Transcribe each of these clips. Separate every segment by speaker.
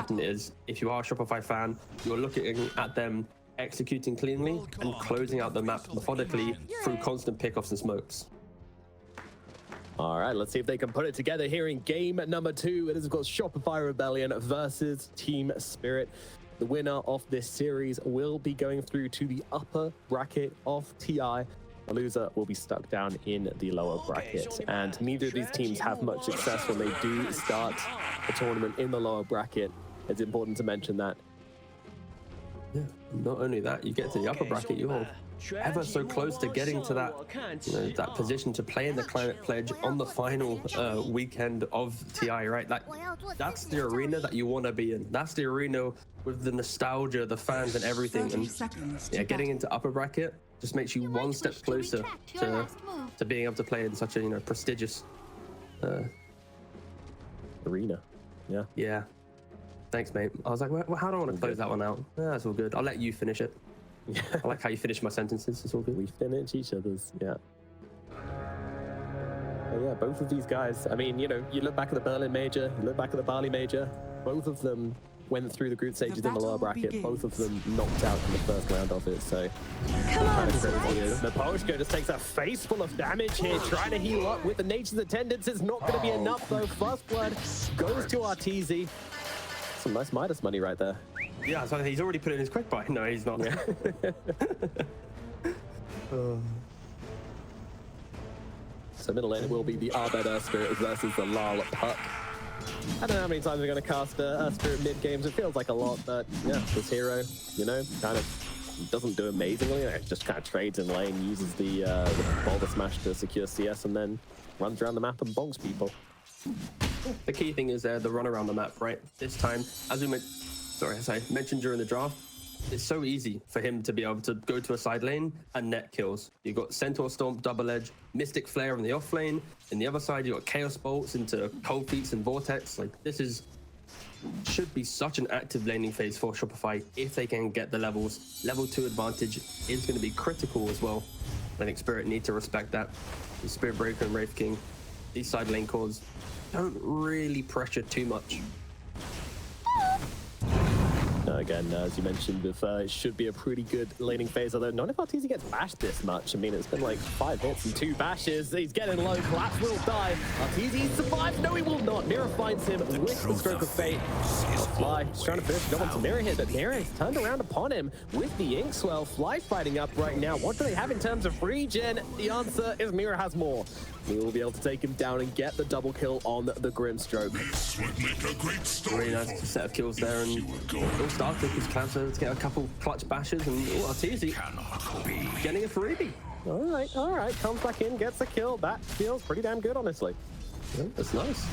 Speaker 1: important is, if you are a Shopify fan, you're looking at them executing cleanly and closing out the map methodically through constant pickoffs and smokes.
Speaker 2: All right, let's see if they can put it together here in game number 2. It is, of course, Shopify Rebellion versus Team Spirit. The winner of this series will be going through to the upper bracket of TI. The loser will be stuck down in the lower bracket. And neither of these teams have much success when they do start a tournament in the lower bracket. It's important to mention that.
Speaker 1: Yeah, not only that, you get to the upper bracket, you're ever so close to getting to that, that position to play in the Climate Pledge on the final weekend of TI, right? That's the arena that you want to be in. That's the arena with the nostalgia, the fans, and everything. And yeah, getting into upper bracket just makes you one step closer to being able to play in such a prestigious
Speaker 2: arena. Yeah.
Speaker 1: Yeah. Thanks, mate. I was like, well, how do I want to close that one out? Yeah, that's all good. I'll let you finish it. Yeah. I like how you finish my sentences. It's all good.
Speaker 2: We finish each other's. Yeah. But yeah, both of these guys. I mean, you look back at the Berlin Major, you look back at the Bali Major. Both of them went through the group stages in the lower bracket. Both of them knocked out in the first round of it. So, Miposhka just takes a face full of damage here, trying to heal up with the Nature's Attendants. It's not going to be enough though. First blood goes to Arteezy. Some nice Midas money right there.
Speaker 1: Yeah, so he's already put in his quick buy. No, he's not. Yeah.
Speaker 2: So middle lane it will be the Abed Spirit versus the Larl Puck. I don't know how many times we're going to cast Spirit mid games. It feels like a lot, but yeah, this hero, kind of doesn't do amazingly. It just kind of trades in lane, uses the boulder smash to secure CS, and then runs around the map and bonks people.
Speaker 1: The key thing is the run around the map, right? This time, as I mentioned during the draft, it's so easy for him to be able to go to a side lane and net kills. You've got Centaur Stomp, Double Edge, Mystic Flare on the off lane. In the other side, you've got Chaos Bolts into Cold Feet and Vortex. Like, this should be such an active laning phase for Shopify if they can get the levels. Level 2 advantage is going to be critical as well. I think Spirit need to respect that. The Spirit Breaker and Wraith King, these side lane cores don't really pressure too much.
Speaker 2: Again, as you mentioned before, it should be a pretty good laning phase, although not if Arteezy gets bashed this much. I mean, it's been like 5 hits and 2 bashes. He's getting low. Collapse will die. Arteezy survives. No, he will not. Mira finds him with the stroke of fate. Fly just trying to finish the job onto Mira here, but Mira has turned around upon him with the Inkswell. Fly fighting up right now. What do they have in terms of regen? The answer is Mira has more. We will be able to take him down and get the double kill on the Grimstroke.
Speaker 1: Really nice set of kills there, and all started his Clancer to get a couple clutch bashes, and Arteezy getting a freebie.
Speaker 2: All right, comes back in, gets a kill. That feels pretty damn good, honestly.
Speaker 1: Yeah, that's nice.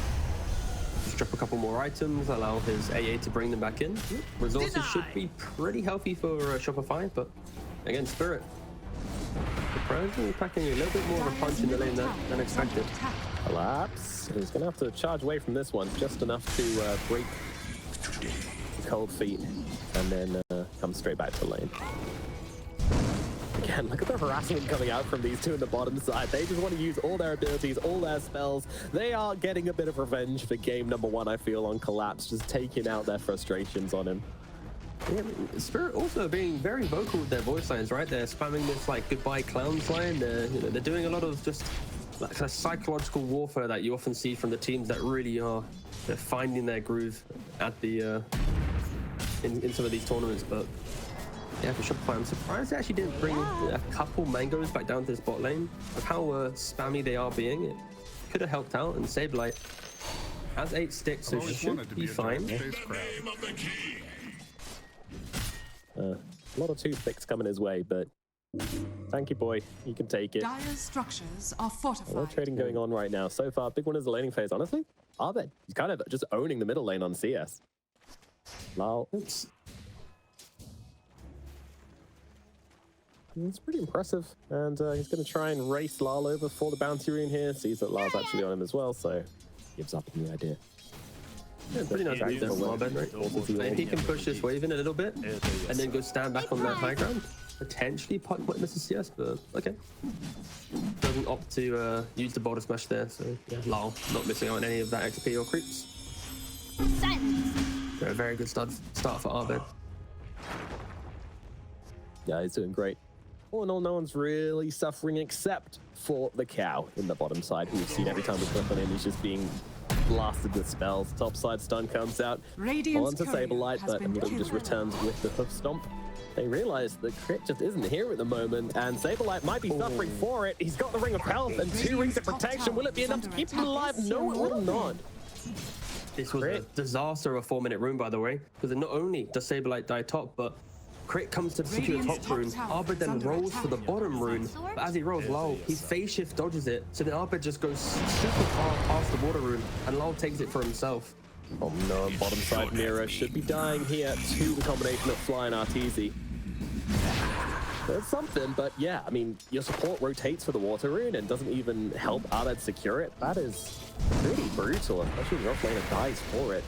Speaker 1: Just drop a couple more items, allow his AA to bring them back in. Resources should be pretty healthy for Shopify, but again, Spirit surprisingly packing a little bit more of a punch in the lane than expected.
Speaker 2: Collapse. He's going to have to charge away from this one, just enough to break Cold Feet, and then come straight back to the lane. Again, look at the harassment coming out from these two in the bottom side. They just want to use all their abilities, all their spells. They are getting a bit of revenge for game number 1, I feel, on Collapse, just taking out their frustrations on him.
Speaker 1: Yeah, Spirit also being very vocal with their voice lines, right? They're spamming this like goodbye clowns line. They're doing a lot of just like a psychological warfare that you often see from the teams that really are finding their groove at the in some of these tournaments. But yeah, for Shopify, I'm surprised they actually didn't bring a couple mangoes back down to this bot lane. Of how spammy they are being, it could have helped out. And SabeRLight has 8 sticks, so should be fine.
Speaker 2: A lot of toothpicks coming his way, but thank you, boy. You can take it.
Speaker 3: Dire structures are fortified.
Speaker 2: A lot of trading going on right now. So far, big one is the laning phase, honestly. Abed, he's kind of just owning the middle lane on CS. Larl. It's pretty impressive. And he's going to try and race Larl over for the bounty rune here. Sees that Larl's actually on him as well, so gives up on the idea.
Speaker 1: Yeah, pretty nice actor from Abed, right? If he can push this wave in a little bit and then go stand back on that high ground, potentially Puck might miss a CS, but okay. Doesn't opt to use the boulder smash there, so yeah, Larl not missing out on any of that XP or creeps.
Speaker 4: Silence.
Speaker 1: So a very good start for Abed.
Speaker 2: Yeah, he's doing great. All in all, no one's really suffering except for the cow in the bottom side, who we've seen every time we click on him, he's just being blasted with spells. Top side stun comes out
Speaker 3: Radiant's
Speaker 2: onto
Speaker 3: courier
Speaker 2: SabeRLight,
Speaker 3: has
Speaker 2: but
Speaker 3: been
Speaker 2: Mira just
Speaker 3: killed.
Speaker 2: returns with the hoof stomp. They realize the crit just isn't here at the moment, and SabeRLight might be suffering for it. He's got the Ring of Health and 2 Rings of Protection. Will it be enough to keep him alive? No, it will not.
Speaker 1: This was a disaster of a 4-minute rune, by the way, because not only does SabeRLight die top, but Crit comes to secure
Speaker 3: Radiant's
Speaker 1: top rune.
Speaker 3: top tower
Speaker 1: Abed
Speaker 3: is
Speaker 1: then
Speaker 3: under
Speaker 1: rolls
Speaker 3: attack.
Speaker 1: for the bottom rune, but as he rolls, Larl, his phase shift dodges it, so then Abed just goes super far past the water rune, and Larl takes it for himself.
Speaker 2: Oh no, bottom side Mira should be dying here to the combination of Fly and Arteezy. There's something, but yeah, I mean, your support rotates for the water rune and doesn't even help Abed secure it. That is pretty brutal, especially when your offlaner dies for it.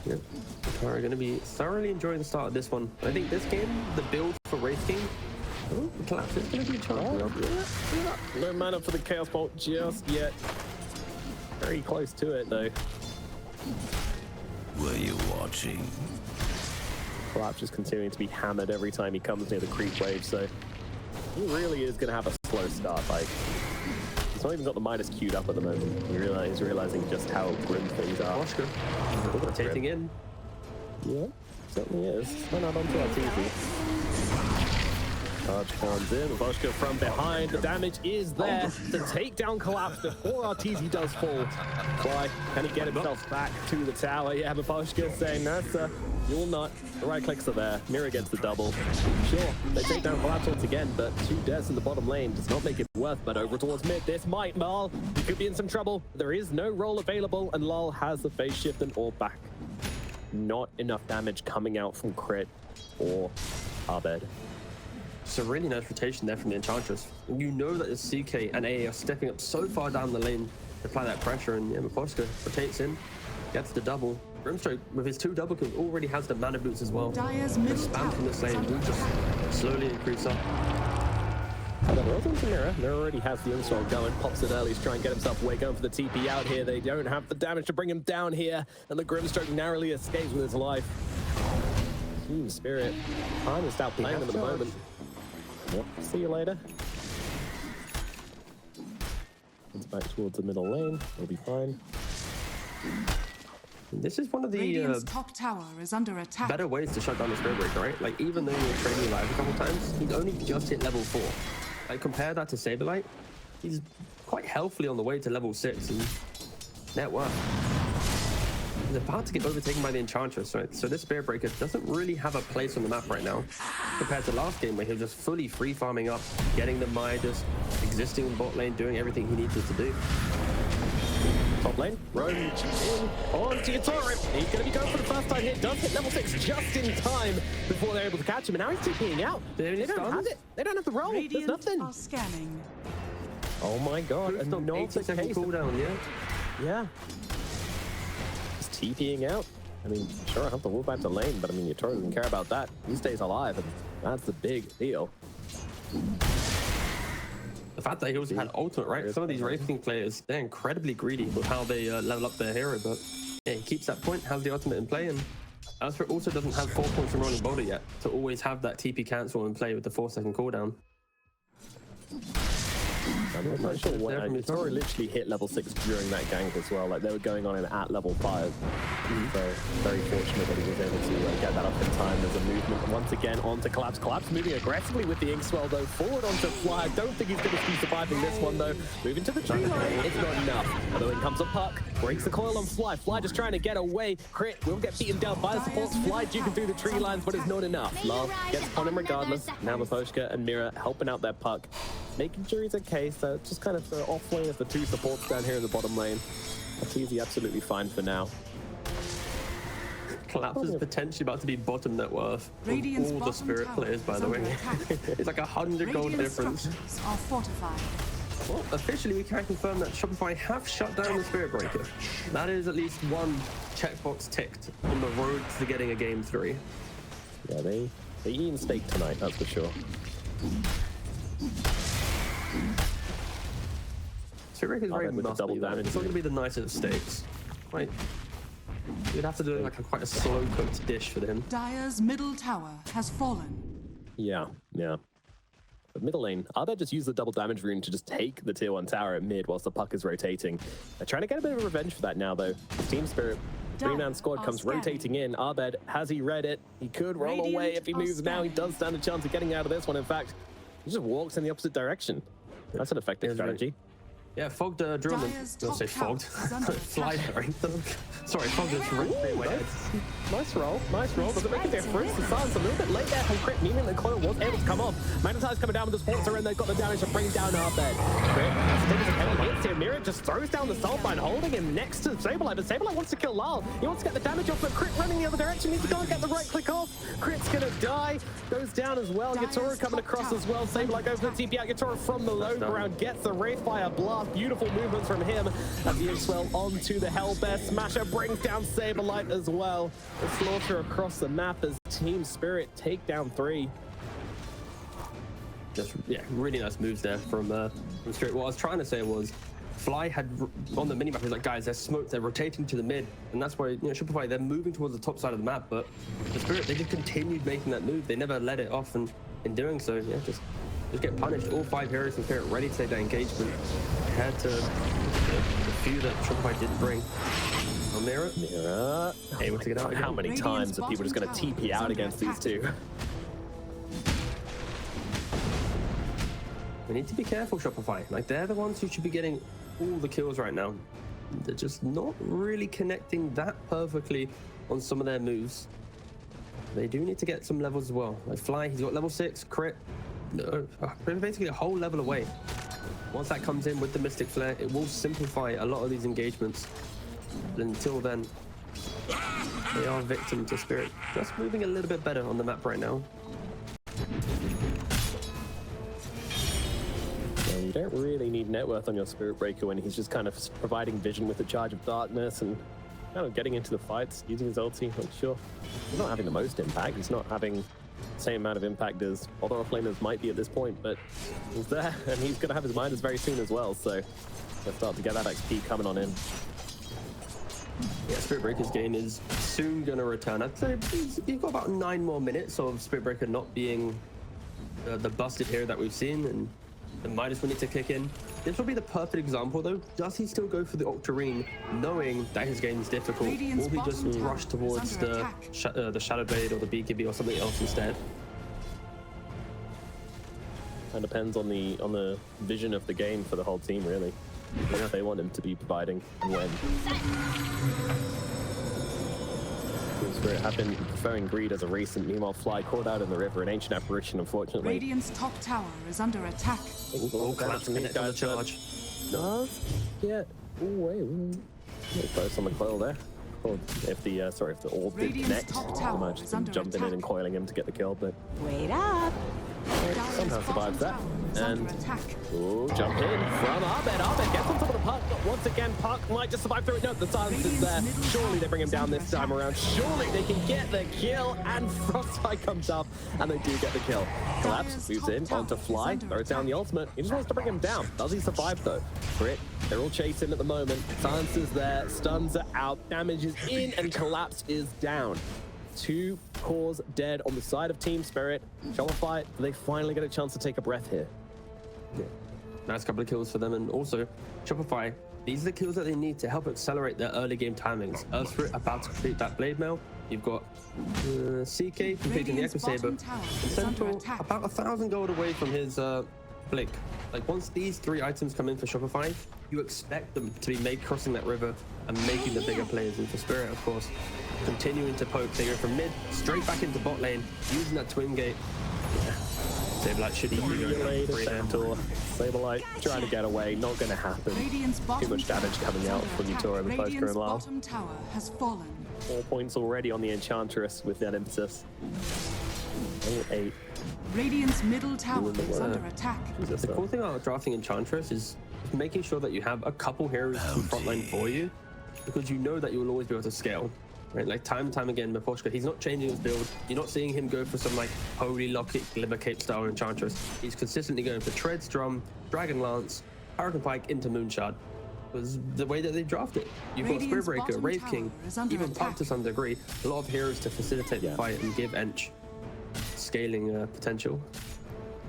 Speaker 1: Yep. Yatoro going to be thoroughly enjoying the start of this one. I think this game, the build for Wraith King, the collapse is going to be a chance.
Speaker 2: No mana for the Chaos Bolt just yet. Very close to it though.
Speaker 4: Were you watching?
Speaker 2: Collapse just continuing to be hammered every time he comes near the creep wave, so he really is going to have a slow start. Like, he's not even got the Midas queued up at the moment. He's realizing just how grim things are.
Speaker 1: Miposhka rotating in.
Speaker 2: Yeah, certainly is. Went out onto Arteezy. Charge comes in, Miposhka from behind. The damage is there to take down Collapse before Arteezy does fall. Fly, can he get himself back to the tower? Yeah, Miposhka saying, no sir, you will not. The right clicks are there. Mira gets the double. Sure, they take down Collapse once again, but 2 deaths in the bottom lane does not make it worth. But over towards mid, this might Larl. He could be in some trouble. There is no roll available, and Larl has the phase shift and orb back. Not enough damage coming out from Crit or Abed.
Speaker 1: It's a really nice rotation there from the Enchantress. You know that the CK and AA are stepping up so far down the lane to apply that pressure, and yeah, Miposhka rotates in, gets the double. Grimstroke, with his 2 double kills, already has the mana boots as well.
Speaker 3: Dire's
Speaker 1: The
Speaker 3: middle
Speaker 1: spam
Speaker 3: tower
Speaker 1: from this
Speaker 3: is
Speaker 1: lane
Speaker 3: under
Speaker 1: will just slowly increase up.
Speaker 2: And then rolls into Mira. Mira already has the install going, pops it early to try and get himself away, going for the TP out here. They don't have the damage to bring him down here, and the Grimstroke narrowly escapes with his life. Team Spirit, I'm just outplaying them at the moment. Yep, see you later. It's back towards the middle lane, we'll be fine.
Speaker 1: This is one of the
Speaker 3: Radiant's top tower is under attack.
Speaker 1: better ways to shut down the Spirit Breaker, right? Like, even though you're training live a couple times, he's only just hit level 4. Like, compare that to SabeRLight, he's quite healthily on the way to level 6 and net worth. He's about to get overtaken by the Enchantress, right? So this Spirit Breaker doesn't really have a place on the map right now, compared to last game where he was just fully free farming up, getting the Midas, existing in bot lane, doing everything he needed to do.
Speaker 2: Top lane, Roam in on to Yatoro. He's going to be going for the first time here. Does hit level 6 just in time before they're able to catch him. And now he's TPing out. They don't have it. They don't have the roll. There's
Speaker 3: Radiant
Speaker 2: nothing.
Speaker 3: are scanning.
Speaker 2: Oh my god.
Speaker 1: Boost
Speaker 2: And
Speaker 1: on
Speaker 2: not the
Speaker 1: 80-second
Speaker 2: case.
Speaker 1: cooldown, yeah?
Speaker 2: Yeah. Just TPing out. I mean, sure, I have to move back to lane, but I mean, Yatoro doesn't care about that. He stays alive, and that's the big deal.
Speaker 1: The fact that he also had ultimate, right? Some of these Wraith King players, they're incredibly greedy with how they level up their hero, but yeah, he keeps that point, has the ultimate in play, and Elsewhere also doesn't have 4 points from rolling boulder yet to always have that TP cancel and play with the 4-second cooldown.
Speaker 2: I'm not sure what Yatoro literally hit level 6 during that gank as well. Like they were going on in at level 5. So very fortunate that he was able to get that up in time. There's a movement once again onto Collapse. Collapse moving aggressively with the Inkswell though. Forward onto Fly. I don't think he's going to be surviving this one though. Moving to the tree line. It's not enough. Although in comes a puck. Breaks the coil on Fly. Fly just trying to get away. Crit will get beaten down by the supports. Fly duking through the tree lines, but it's not enough. Larl gets upon him regardless. Now Miposhka and Mira helping out their puck. Making sure he's okay, so just kind of the off lane of the 2 supports down here in the bottom lane. Arteezy absolutely fine for now.
Speaker 1: Collapse is potentially about to be bottom net worth of
Speaker 3: Radiant's
Speaker 1: all the
Speaker 3: bottom
Speaker 1: Spirit
Speaker 3: tower
Speaker 1: players, by
Speaker 3: is
Speaker 1: the way.
Speaker 3: under attack.
Speaker 1: It's like 100 gold
Speaker 3: Radiant
Speaker 1: difference.
Speaker 3: structures are fortified.
Speaker 1: Well, officially we can confirm that Shopify have shut down the Spirit Breaker. That is at least one checkbox ticked on the road to getting a game 3.
Speaker 2: Yeah, they eat steak tonight, that's for sure.
Speaker 1: Spirit Breaker is very
Speaker 2: Abed with the double
Speaker 1: muscly, though.
Speaker 2: damage.
Speaker 1: It's not going to be the nicest stakes. Quite You'd have to do like quite a slow-cooked dish for him.
Speaker 3: Dire's middle tower has fallen.
Speaker 2: Yeah. But middle lane, Abed just used the double damage rune to just take the tier 1 tower at mid whilst the puck is rotating. They're trying to get a bit of revenge for that now, though. Team Spirit, 3-man squad comes rotating in. Abed, has he read it? He could roll away if he moves now. He does stand a chance of getting out of this one. In fact, he just walks in the opposite direction. That's an effective strategy.
Speaker 1: Yeah, fogged Drillman. I'll say fogged. Fly, sorry, fogged is right in my head.
Speaker 2: Nice roll. Doesn't make a difference. The Sun's a little bit late there from Crit, meaning the coil was able to come off. Magnetize coming down with the sponsor, and they've got the damage to bring down Abed. Crit takes a heavy hits here. Mira just throws down the Soul Bind, holding him next to SabeRLight, but SabeRLight wants to kill Larl. He wants to get the damage off, but Crit running the other direction. Needs to go and get the right click off. Crit's gonna die. Goes down as well. Yatoro coming across as well. SabeRLight goes for the TP out. Yatoro from the low ground gets the Wraithfire blast. Beautiful movements from him as the Swell onto the Hellbear Smasher, brings down SabeRLight as well. The slaughter across the map as Team Spirit take down 3.
Speaker 1: Just, yeah, really nice moves there from Spirit. What I was trying to say was, Fly had on the minimap, he's like, guys, they're smoked, they're rotating to the mid, and that's why, Shopify, they're moving towards the top side of the map, but the Spirit, they just continued making that move. They never let it off, and in doing so, yeah, just get punished. All 5 heroes from Spirit ready to take that engagement. Had to the few that Shopify didn't bring. Mira able to get out.
Speaker 2: How many times are people just going to TP out against these two?
Speaker 1: We need to be careful, Shopify. Like, they're the ones who should be getting all the kills right now. They're just not really connecting that perfectly on some of their moves. They do need to get some levels as well. Like Fly, he's got level 6, crit. No, basically a whole level away. Once that comes in with the Mystic Flare, it will simplify a lot of these engagements. But until then, they are victim to Spirit. Just moving a little bit better on the map right now.
Speaker 2: Yeah, you don't really need net worth on your Spirit Breaker when he's just kind of providing vision with the Charge of Darkness and kind of getting into the fights, using his ulti. Like, sure, he's not having the most impact. He's not having the same amount of impact as other offlaners might be at this point, but he's there, and he's going to have his Midas very soon as well, so let's start to get that XP coming on in.
Speaker 1: Yeah, Spirit Breaker's game is soon going to return. I'd say he's got about 9 more minutes of Spirit Breaker not being the busted hero that we've seen, and the Midas will need to kick in. This will be the perfect example, though. Does he still go for the Octarine, knowing that his game is difficult, or he just rush towards the Shadow Blade or the BKB or something else instead?
Speaker 2: It depends on the vision of the game for the whole team, really. What they want him to be providing and when. Spirit have been preferring Greed as a recent. Meanwhile, Fly caught out in the river, an ancient apparition, unfortunately.
Speaker 3: Radiant's top tower is under attack.
Speaker 1: Collapse minute on the charge.
Speaker 2: Does get away. Close on the coil there. Or if the if the orb did connect, I might just been jumping in and coiling him to get the kill, but
Speaker 4: wait up.
Speaker 2: Somehow survives that. And jump in from Abed. Abed gets on top of the puck, but once again, puck might just survive through it. No, the silence is there. Surely they bring him down this time around. Surely they can get the kill, and Frostbite comes up, and they do get the kill. Collapse moves in onto Fly, throws down the ultimate. He just wants to bring him down. Does he survive though? Crit, they're all chasing at the moment. Silence is there, stuns are out, damage is in, and Collapse is down. 2 cores dead on the side of Team Spirit. Shopify, they finally get a chance to take a breath here.
Speaker 1: Yeah. Nice couple of kills for them, and also Shopify, these are the kills that they need to help accelerate their early game timings. Earthspirit about to complete that blade mail. You've got CK completing the Echo Saber, and Centaur about 1,000 gold away from his Blink. Like, once these 3 items come in for Shopify, you expect them to be made crossing that river and making the bigger plays. And for Spirit, of course, continuing to poke. They go from mid straight back into bot lane, using that twin gate. Yeah. SabeRLight should easily go down for Centaur.
Speaker 2: SabeRLight trying to get away, not going to happen. Too much damage coming out from Yatoro, Miposhka, and Larl.
Speaker 3: Bottom tower has fallen.
Speaker 2: 4 points already on the Enchantress with that impetus. 8.
Speaker 3: Radiant's middle tower is under attack.
Speaker 1: The cool thing about drafting Enchantress is making sure that you have a couple heroes in frontline for you, because you know that you will always be able to scale. Right? Like time and time again, Miposhka, he's not changing his build. You're not seeing him go for some like Holy Locket, Glimmer Cape style Enchantress. He's consistently going for Treads, Drum, Dragon Lance, Hurricane Pike into Moonshard. was the way that they drafted. You've got
Speaker 3: Radiant's
Speaker 1: Spirit Breaker,
Speaker 3: bottom
Speaker 1: Wraith
Speaker 3: tower
Speaker 1: King,
Speaker 3: is under
Speaker 1: even Puck
Speaker 3: attack.
Speaker 1: to some degree. A lot of heroes to facilitate the fight and give Ench scaling potential.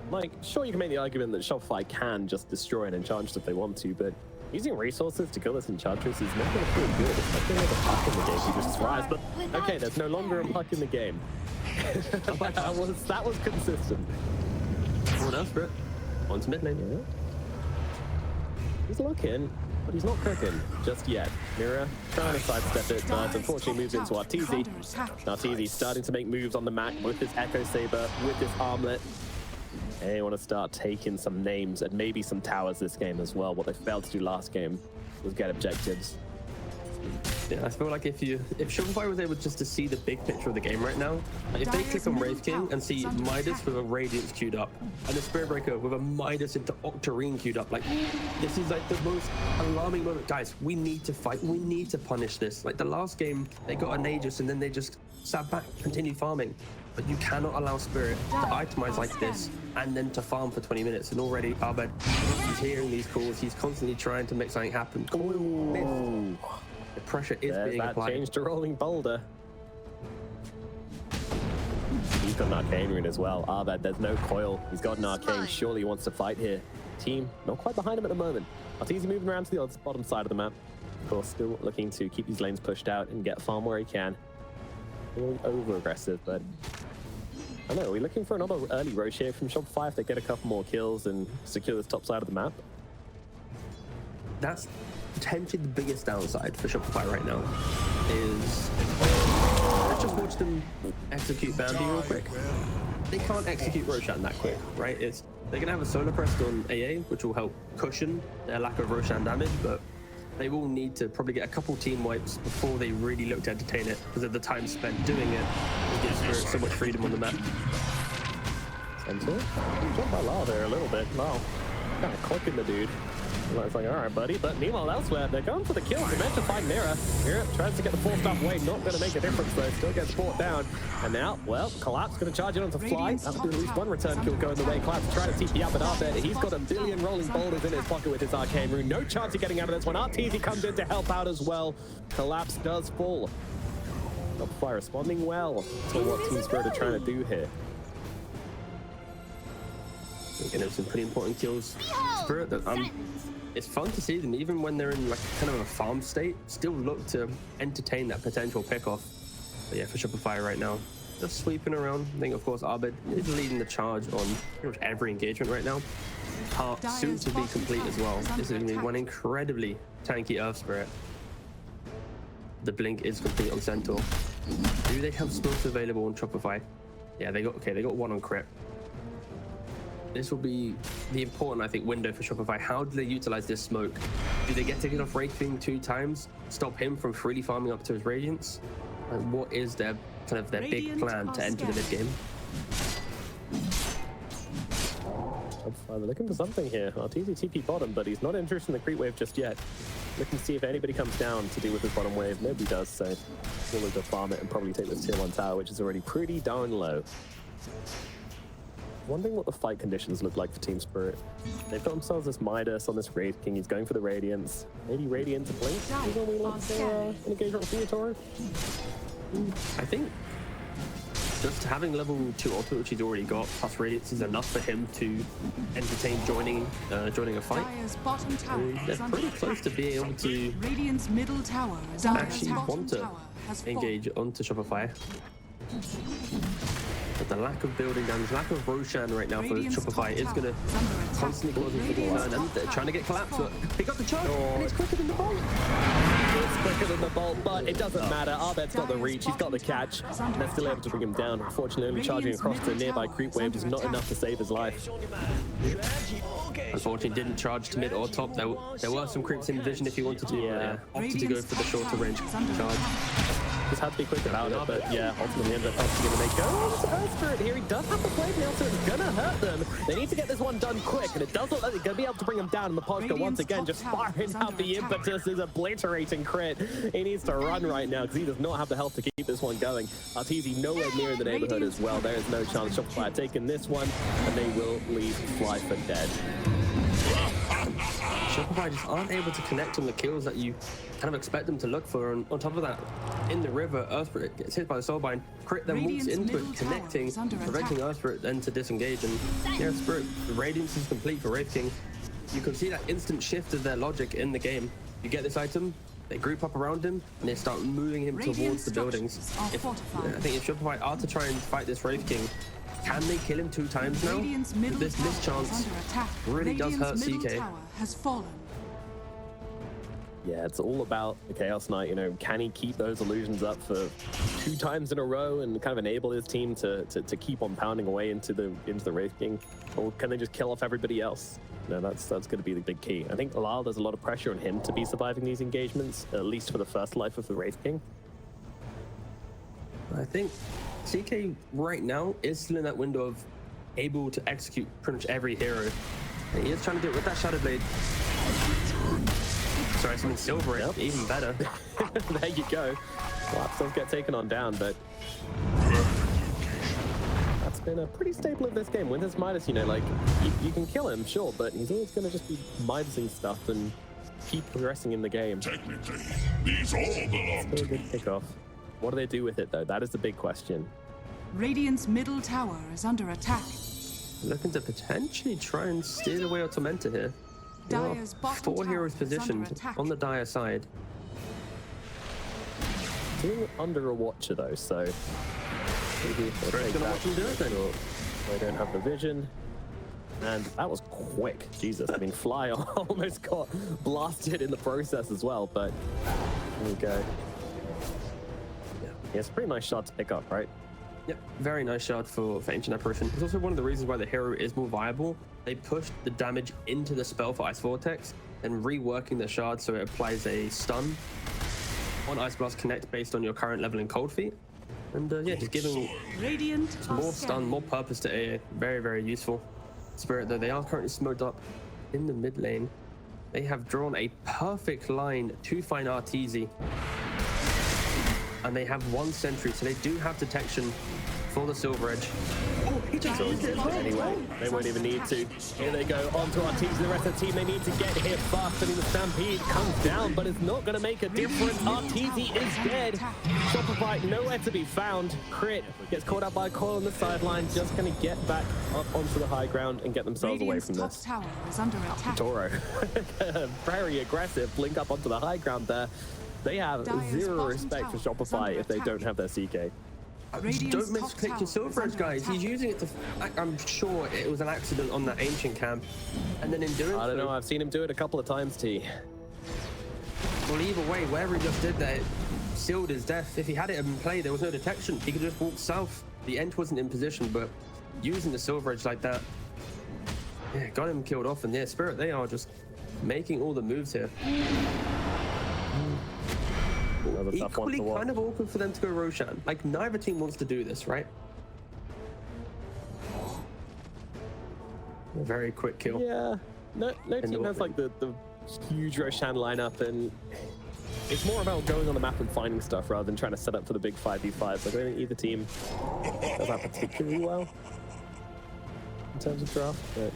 Speaker 2: Like, sure, you can make the argument that Shopify can just destroy an Enchantress if they want to, but using resources to kill this Enchantress is not going to feel good, especially with a Puck in the game who just thrives. But okay, there's no longer a Puck in the game. that was consistent.
Speaker 1: Someone else for it. On to mid lane.
Speaker 2: Yeah. He's looking, but he's not cooking just yet. Mira trying to sidestep it, but unfortunately moves into Arteezy. Arteezy starting to make moves on the map with his Echo Saber, with his Armlet. They want to start taking some names and maybe some towers this game as well. What they failed to do last game was get objectives.
Speaker 1: Yeah, I feel like if Shopify was able just to see the big picture of the game right now, like if they click on Wraith King and see Midas with a Radiance queued up, and a Spirit Breaker with a Midas into Octarine queued up, like this is like the most alarming moment. Guys, we need to fight. We need to punish this. Like the last game, they got an Aegis and then they just sat back, continued farming. But you cannot allow Spirit to itemize like this and then to farm for 20 minutes. And already Abed, he's hearing these calls. He's constantly trying to make something happen.
Speaker 2: Ooh.
Speaker 1: The pressure is
Speaker 2: There's
Speaker 1: being
Speaker 2: that
Speaker 1: applied.
Speaker 2: change to Rolling Boulder. He's got an Arcane Rune as well. Abed, there's no coil. He's got an Arcane. Surely he wants to fight here. Team not quite behind him at the moment. Arteezy moving around to the bottom side of the map. Of course, still looking to keep these lanes pushed out and get farm where he can. Really over-aggressive, but I don't know. We're looking for another early Roche here from Shopify if they get a couple more kills and secure this top side of the map.
Speaker 1: That's potentially the biggest downside for Shopify right now is let's just watch them execute Bambi real quick. They can't execute Roshan that quick, right? They're gonna have a solar crest on AA, which will help cushion their lack of Roshan damage, but they will need to probably get a couple team wipes before they really look to entertain it, because of the time spent doing it, it gives Spirit so much freedom on the map.
Speaker 2: Centaur? Jumped by Larl there a little bit. Larl kind of clicking the dude. It's like, all right, buddy. But meanwhile, elsewhere, they're going for the kills. They're meant to find Mira. Mira tries to get the 4-star away. Not going to make a difference, though. Still gets brought down. And now, well, Collapse going to charge it onto Fly. That'll do at least one return kill going the way. Collapse trying to TP up at Abed. He's got a billion rolling boulders in his pocket with his Arcane Rune. No chance of getting out of this one. Arteezy comes in to help out as well. Collapse does fall. Shopify responding well to what Team Spirit are trying to do here.
Speaker 1: Again, there's some pretty important kills. Spirit that it's fun to see them, even when they're in like kind of a farm state, still look to entertain that potential pickoff. But yeah, for Shopify right now, just sweeping around. I think, of course, Abed is leading the charge on pretty much every engagement right now. Heart soon to be complete as well. This is going to be one incredibly tanky Earth Spirit. The blink is complete on Centaur. Do they have smokes available on Shopify? Yeah, they got one on Crypt. This will be the important, I think, window for Shopify. How do they utilize this smoke? Do they get to get off Wraith King 2 times? Stop him from freely farming up to his Radiance? And what is their kind of their big plan to enter the mid game?
Speaker 2: They're looking for something here. Arteezy TP bottom, but he's not interested in the creep wave just yet. Looking to see if anybody comes down to deal with his bottom wave. Nobody does, so we'll look to farm it and probably take this tier 1 tower, which is already pretty darn low. Wondering what the fight conditions look like for Team Spirit. They've got themselves this Midas on this Wraith King. He's going for the Radiance. Maybe Radiance and Blink is when we look for an engagement with Yatoro.
Speaker 1: I think just having level 2 ultimate, which he's already got, plus Radiance is enough for him to entertain joining a fight. They're pretty close to being able to
Speaker 3: Radiant's middle tower is under
Speaker 1: actually
Speaker 3: attack.
Speaker 1: want to engage onto Shopify. But the lack of building damage, lack of Roshan right now for Shopify is going to constantly cause them to go down. And they're trying to get collapsed, but they got the charge, and it's quicker than the bolt.
Speaker 2: It's quicker than the bolt, but it doesn't matter. Abed's got the reach, he's got the catch, and they're still able to bring him down. Unfortunately, only charging across the nearby creep wave is not enough to save his life.
Speaker 1: Unfortunately, didn't charge to mid or top. There were some creeps in vision if he wanted to. Opted to go for the shorter range charge.
Speaker 2: Just had to be quick about it, but yeah, ultimately ended up going to make go on to Earth Spirit here. He does have the blade now, so it's going to hurt them. They need to get this one done quick, and it does look like they're going to be able to bring him down. Miposhka once again just firing out the impetus, is obliterating crit. He needs to run right now because he does not have the health to keep this one going. Arteezy nowhere near in the neighborhood as well. There is no chance. Shopify taking this one, and they will leave Fly for dead.
Speaker 1: Shopify just aren't able to connect on the kills that you kind of expect them to look for. And on top of that, in the river, Earthspirit gets hit by the Soulbind. Crit then walks into it, connecting, preventing Earthspirit then to disengage. And yeah, Spirit, the Radiance is complete for Wraith King. You can see that instant shift of their logic in the game. You get this item, they group up around him, and they start moving him towards the buildings. I think if Shopify are to try and fight this Wraith King, can they kill him 2 times now? This mischance really does hurt CK.
Speaker 3: Has fallen.
Speaker 2: Yeah, it's all about the Chaos Knight. You know, can he keep those illusions up for 2 times in a row and kind of enable his team to keep on pounding away into the Wraith King, or can they just kill off everybody else? No, that's going to be the big key. I think Larl, there's a lot of pressure on him to be surviving these engagements, at least for the first life of the Wraith King.
Speaker 1: I think CK right now is still in that window of able to execute pretty much every hero. And he is trying to do it with that Shadow Blade. Sorry, something silver, yep. Even better.
Speaker 2: There you go. Collapse does get taken on down, but that's been a pretty staple of this game. Winter's Midas, you know, like, you can kill him, sure, but he's always going to just be Midasing stuff and keep progressing in the game.
Speaker 4: Technically, these all belong
Speaker 2: Still a good kickoff. What do they do with it, though? That is the big question.
Speaker 3: Radiant's middle tower is under attack.
Speaker 1: Looking to potentially try and steal away or Tormentor here.
Speaker 3: Dire's bottom
Speaker 1: 4
Speaker 3: tower
Speaker 1: heroes
Speaker 3: is under
Speaker 1: positioned
Speaker 3: attack.
Speaker 1: on the Dire side.
Speaker 2: Still under a Watcher, though, so maybe they'll take
Speaker 1: gonna
Speaker 2: that.
Speaker 1: watch him do it then.
Speaker 2: They don't have the vision. And that was quick. Jesus, I mean, Fly almost got blasted in the process as well, but there we go. Yeah, it's a pretty nice shot to pick up, right?
Speaker 1: Yep, very nice shot for Ancient Apparition. It's also one of the reasons why the hero is more viable. They pushed the damage into the spell for Ice Vortex and reworking the shard so it applies a stun on Ice Blast Connect based on your current level in Cold Feet. And yeah, just giving
Speaker 3: Radiant
Speaker 1: more stun, more purpose to AA. Very, very useful. Spirit, though, they are currently smoked up in the mid lane. They have drawn a perfect line to find Arteezy. And they have 1 sentry, so they do have detection for the Silver Edge. Oh, he just used it as well.
Speaker 2: Anyway, they won't even need to. Here they go, onto Arteezy. The rest of the team, they need to get here fast. I mean, the Stampede comes down, but it's not going to make a difference. Arteezy is dead. Shopify nowhere to be found. Crit gets caught out by Coil on the sideline. Just going to get back up onto the high ground and get themselves away from this.
Speaker 3: Tower is under attack.
Speaker 2: Yatoro, very aggressive. Blink up onto the high ground there. They have zero respect for Shopify if they don't have their CK.
Speaker 1: Don't misclick your Silver Edge, guys. He's using it to... I'm sure it was an accident on that Ancient camp. And then in doing
Speaker 2: I don't know, I've seen him do it a couple of times, T.
Speaker 1: Well, either way, whatever he just did there, it sealed his death. If he had it in play, there was no detection. He could just walk south. The Ent wasn't in position, but using the Silver Edge like that, yeah, got him killed off. And yeah, Spirit, they are just making all the moves here. Equally kind of awkward for them to go Roshan. Like, neither team wants to do this, right? A very quick kill.
Speaker 2: Yeah, no team has like the huge Roshan lineup, and it's more about going on the map and finding stuff rather than trying to set up for the big 5v5s. Like, I don't think either team does that particularly well in terms of draft, but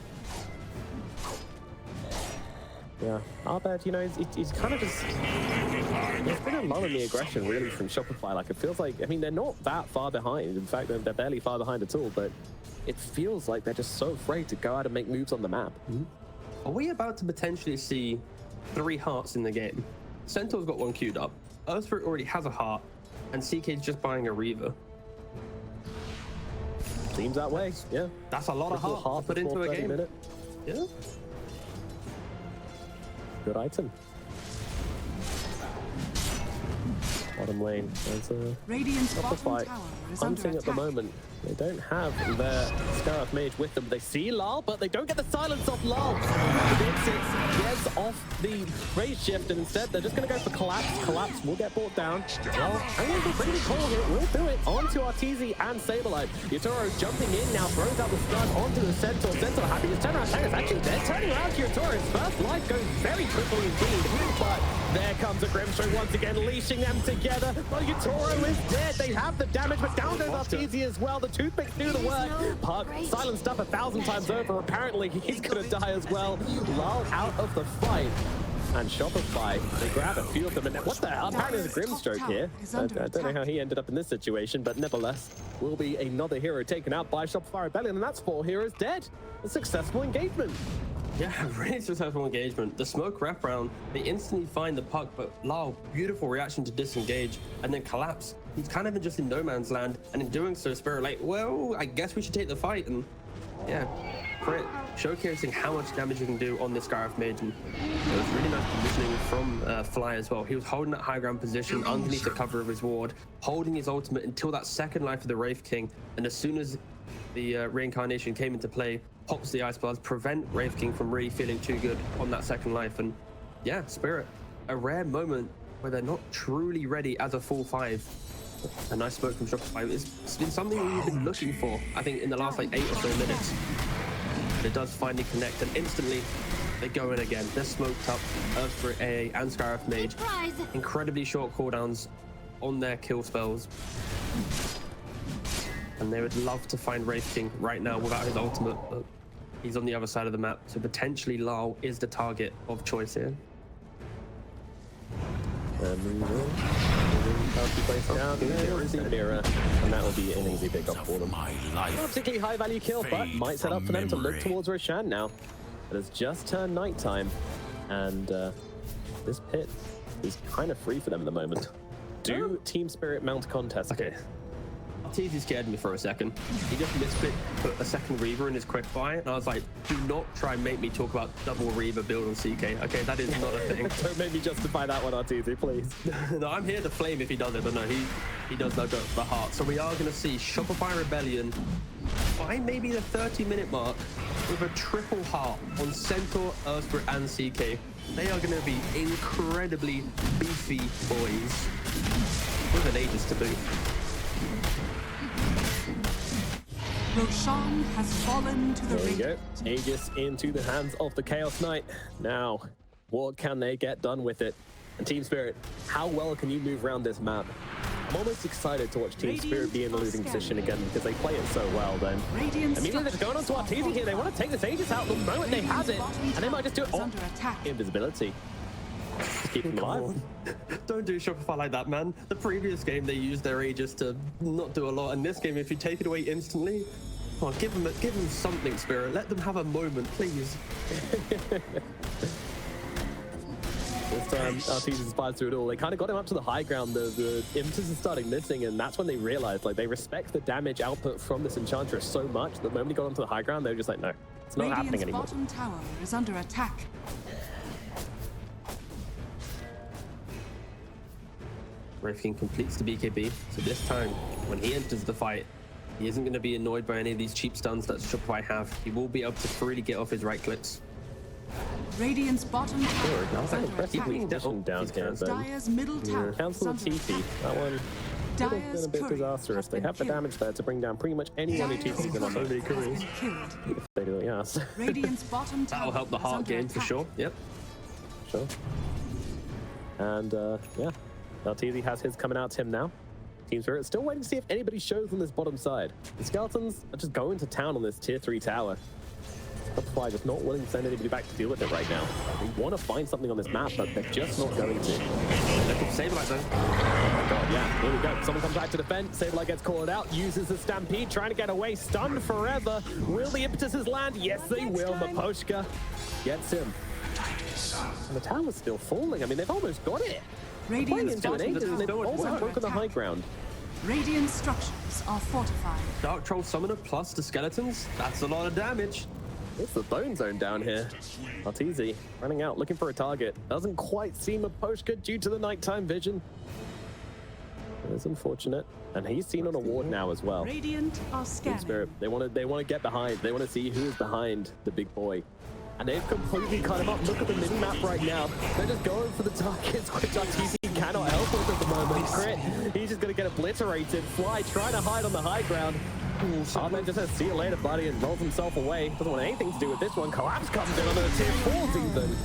Speaker 2: yeah, Abed, you know, he's kind of just... There's been a lot of the aggression, really, from Shopify. Like, it feels like... I mean, they're not that far behind. In fact, they're barely far behind at all, but it feels like they're just so afraid to go out and make moves on the map.
Speaker 1: Mm-hmm. Are we about to potentially see 3 hearts in the game? Centaur's got 1 queued up. Earthspirit already has a heart, and CK's just buying a Reaver.
Speaker 2: Seems that way, yeah.
Speaker 1: That's a lot of heart to put into a game.
Speaker 2: Minute.
Speaker 1: Yeah.
Speaker 2: Good item. Bottom lane. There's a Shopify hunting at the moment. They don't have their Scarab Mage with them. They see Larl, but they don't get the silence off Larl. The big 6 gets off the raise shift, and instead they're just going to go for Collapse. Collapse will get brought down. Well, I'm going to be pretty cool here. We'll do it onto Arteezy and SabeRLight. Yatoro jumping in now, throws out the stun onto the Centaur. Centaur happy. His turnaround time is actually dead. Turning around to Yatoro. His first life goes very quickly indeed. But there comes a Grimstone once again, leashing them together. together. But Yatoro is dead. They have the damage, but down goes Arteezy as well. The toothpicks do the work. Puck silenced up 1,000 times over. Apparently, he's going to die as well. Larl out of the fight. And Shopify, they grab a few of them. And what the hell? Apparently there's a Grimstroke here. I don't know how he ended up in this situation, but nevertheless, will be another hero taken out by Shopify Rebellion, and that's 4 heroes dead. A successful engagement.
Speaker 1: Yeah, really successful engagement. The smoke wraparound, they instantly find the puck, but Larl, beautiful reaction to disengage and then collapse. He's kind of just in no man's land, and in doing so, SabeRLight, well, I guess we should take the fight. And yeah, Crit showcasing how much damage you can do on this Scarif Mage. And it was really nice positioning from Fly as well. He was holding that high ground position underneath the cover of his ward, holding his ultimate until that second life of the Wraith King. And as soon as the reincarnation came into play, pops the Ice Blast, prevent Wraith King from really feeling too good on that second life. And yeah, Spirit, a rare moment where they're not truly ready as a full 5. A nice smoke from Shopify. It's been something we've been looking for, I think, in the last like 8 or so minutes. But it does finally connect, and instantly they go in again. They're smoked up, Earth for AA and Scarif Mage. Incredibly short cooldowns on their kill spells. And they would love to find Wraith King right now without his ultimate, but he's on the other side of the map. So potentially Larl is the target of choice here.
Speaker 2: Mira, and that will be an easy pick up for them. Not a particularly high value kill, but might set up for them to look towards Roshan now. It has just turned nighttime, and this pit is kind of free for them at the moment. Do Team Spirit mount contest?
Speaker 1: Okay. Arteezy scared me for a second. He just misclicked, put a second Reaver in his quick buy, and I was like, do not try and make me talk about double Reaver build on CK. Okay, that is not a thing.
Speaker 2: Don't make me justify that one, Arteezy, please.
Speaker 1: No, I'm here to flame if he does it, but no, he does not go for the heart. So we are going to see Shopify Rebellion by maybe the 30-minute mark with a triple heart on Centaur, Earthsprit, and CK. They are going to be incredibly beefy boys with an Aegis to boot.
Speaker 3: Roshan has fallen to the
Speaker 2: There we go.
Speaker 3: Radiant.
Speaker 2: Aegis into the hands of the Chaos Knight. Now, what can they get done with it? And Team Spirit, how well can you move around this map? I'm almost excited to watch Team Spirit be in the losing position again because they play it so well then. Immediately they're going on to Arteezy here. They want to take this Aegis out the moment they have it. And they might just do it. Oh, invisibility. Just keep them alive.
Speaker 1: Don't do Shopify like that, man. The previous game, they used their Aegis to not do a lot. And this game, if you take it away instantly, come on, give them something, Spirit. Let them have a moment, please.
Speaker 2: This time, Arteezy spies through it all. They kind of got him up to the high ground. The impetus is starting missing, and that's when they realized, like, they respect the damage output from this Enchantress so much that the moment he got onto the high ground, they were just like, no, it's not happening anymore.
Speaker 3: Radiant's bottom tower is under attack.
Speaker 1: Wraith King completes the BKB, so this time, when he enters the fight, he isn't going to be annoyed by any of these cheap stuns that Shopify have. He will be able to freely get off his right clicks.
Speaker 3: Radiant's bottom tower
Speaker 1: That was
Speaker 3: is under
Speaker 1: impressive
Speaker 3: attack.
Speaker 2: Position down here, then.
Speaker 3: Dyer's middle tower
Speaker 2: Cancel
Speaker 3: is
Speaker 2: the
Speaker 3: under
Speaker 2: TP.
Speaker 3: attack.
Speaker 2: That one would have been
Speaker 3: Dyer's
Speaker 2: a bit
Speaker 3: courier
Speaker 2: disastrous.
Speaker 3: has
Speaker 2: They
Speaker 3: been
Speaker 2: have the
Speaker 3: killed.
Speaker 2: damage there to bring down pretty much anyone who
Speaker 3: Dyer's
Speaker 2: TPs in on
Speaker 3: courier
Speaker 2: them.
Speaker 3: has been killed.
Speaker 2: If they do it, yes.
Speaker 3: Radiant's bottom tower
Speaker 1: That'll help the
Speaker 3: is
Speaker 1: heart
Speaker 3: under
Speaker 1: game for
Speaker 3: attack.
Speaker 1: sure. Yep.
Speaker 2: Sure. And yeah, Arteezy has his coming out to him now. Team Spirit still waiting to see if anybody shows on this bottom side. The Skeletons are just going to town on this tier 3 tower. Shopify just not willing to send anybody back to deal with it right now. They want to find something on this map, but they're just not going to.
Speaker 1: SabeRLight though.
Speaker 2: Oh my god, yeah, here we go. Someone comes back to defend. SabeRLight gets called out, uses the Stampede, trying to get away, stunned forever. Will the impetuses land? Yes, they will. Miposhka gets him. And the tower's still falling. I mean, they've almost got it. Playing
Speaker 3: Radiant's
Speaker 2: into an
Speaker 3: bottom
Speaker 2: Aegis, and they've
Speaker 3: tower is
Speaker 2: also
Speaker 3: under
Speaker 2: broken the high
Speaker 3: attack.
Speaker 2: ground.
Speaker 3: Radiant structures are fortified.
Speaker 1: Dark Troll Summoner plus the Skeletons. That's a lot of damage.
Speaker 2: It's the bone zone down here. Arteezy running out, looking for a target. Doesn't quite see Miposhka due to the nighttime vision. It is unfortunate. And he's seen on a ward now as well.
Speaker 3: Radiant are
Speaker 2: Team
Speaker 3: scanning.
Speaker 2: Spirit, they want to get behind. They want to see who is behind the big boy. And they've completely cut him up. Look at the mini-map right now. They're just going for the targets, which Arteezy cannot help with at the moment. Crit, he's just going to get obliterated. Fly trying to hide on the high ground. Hardman just says, see you later, buddy, and rolls himself away. Doesn't want anything to do with this one. Collapse comes in under the tier 4s even.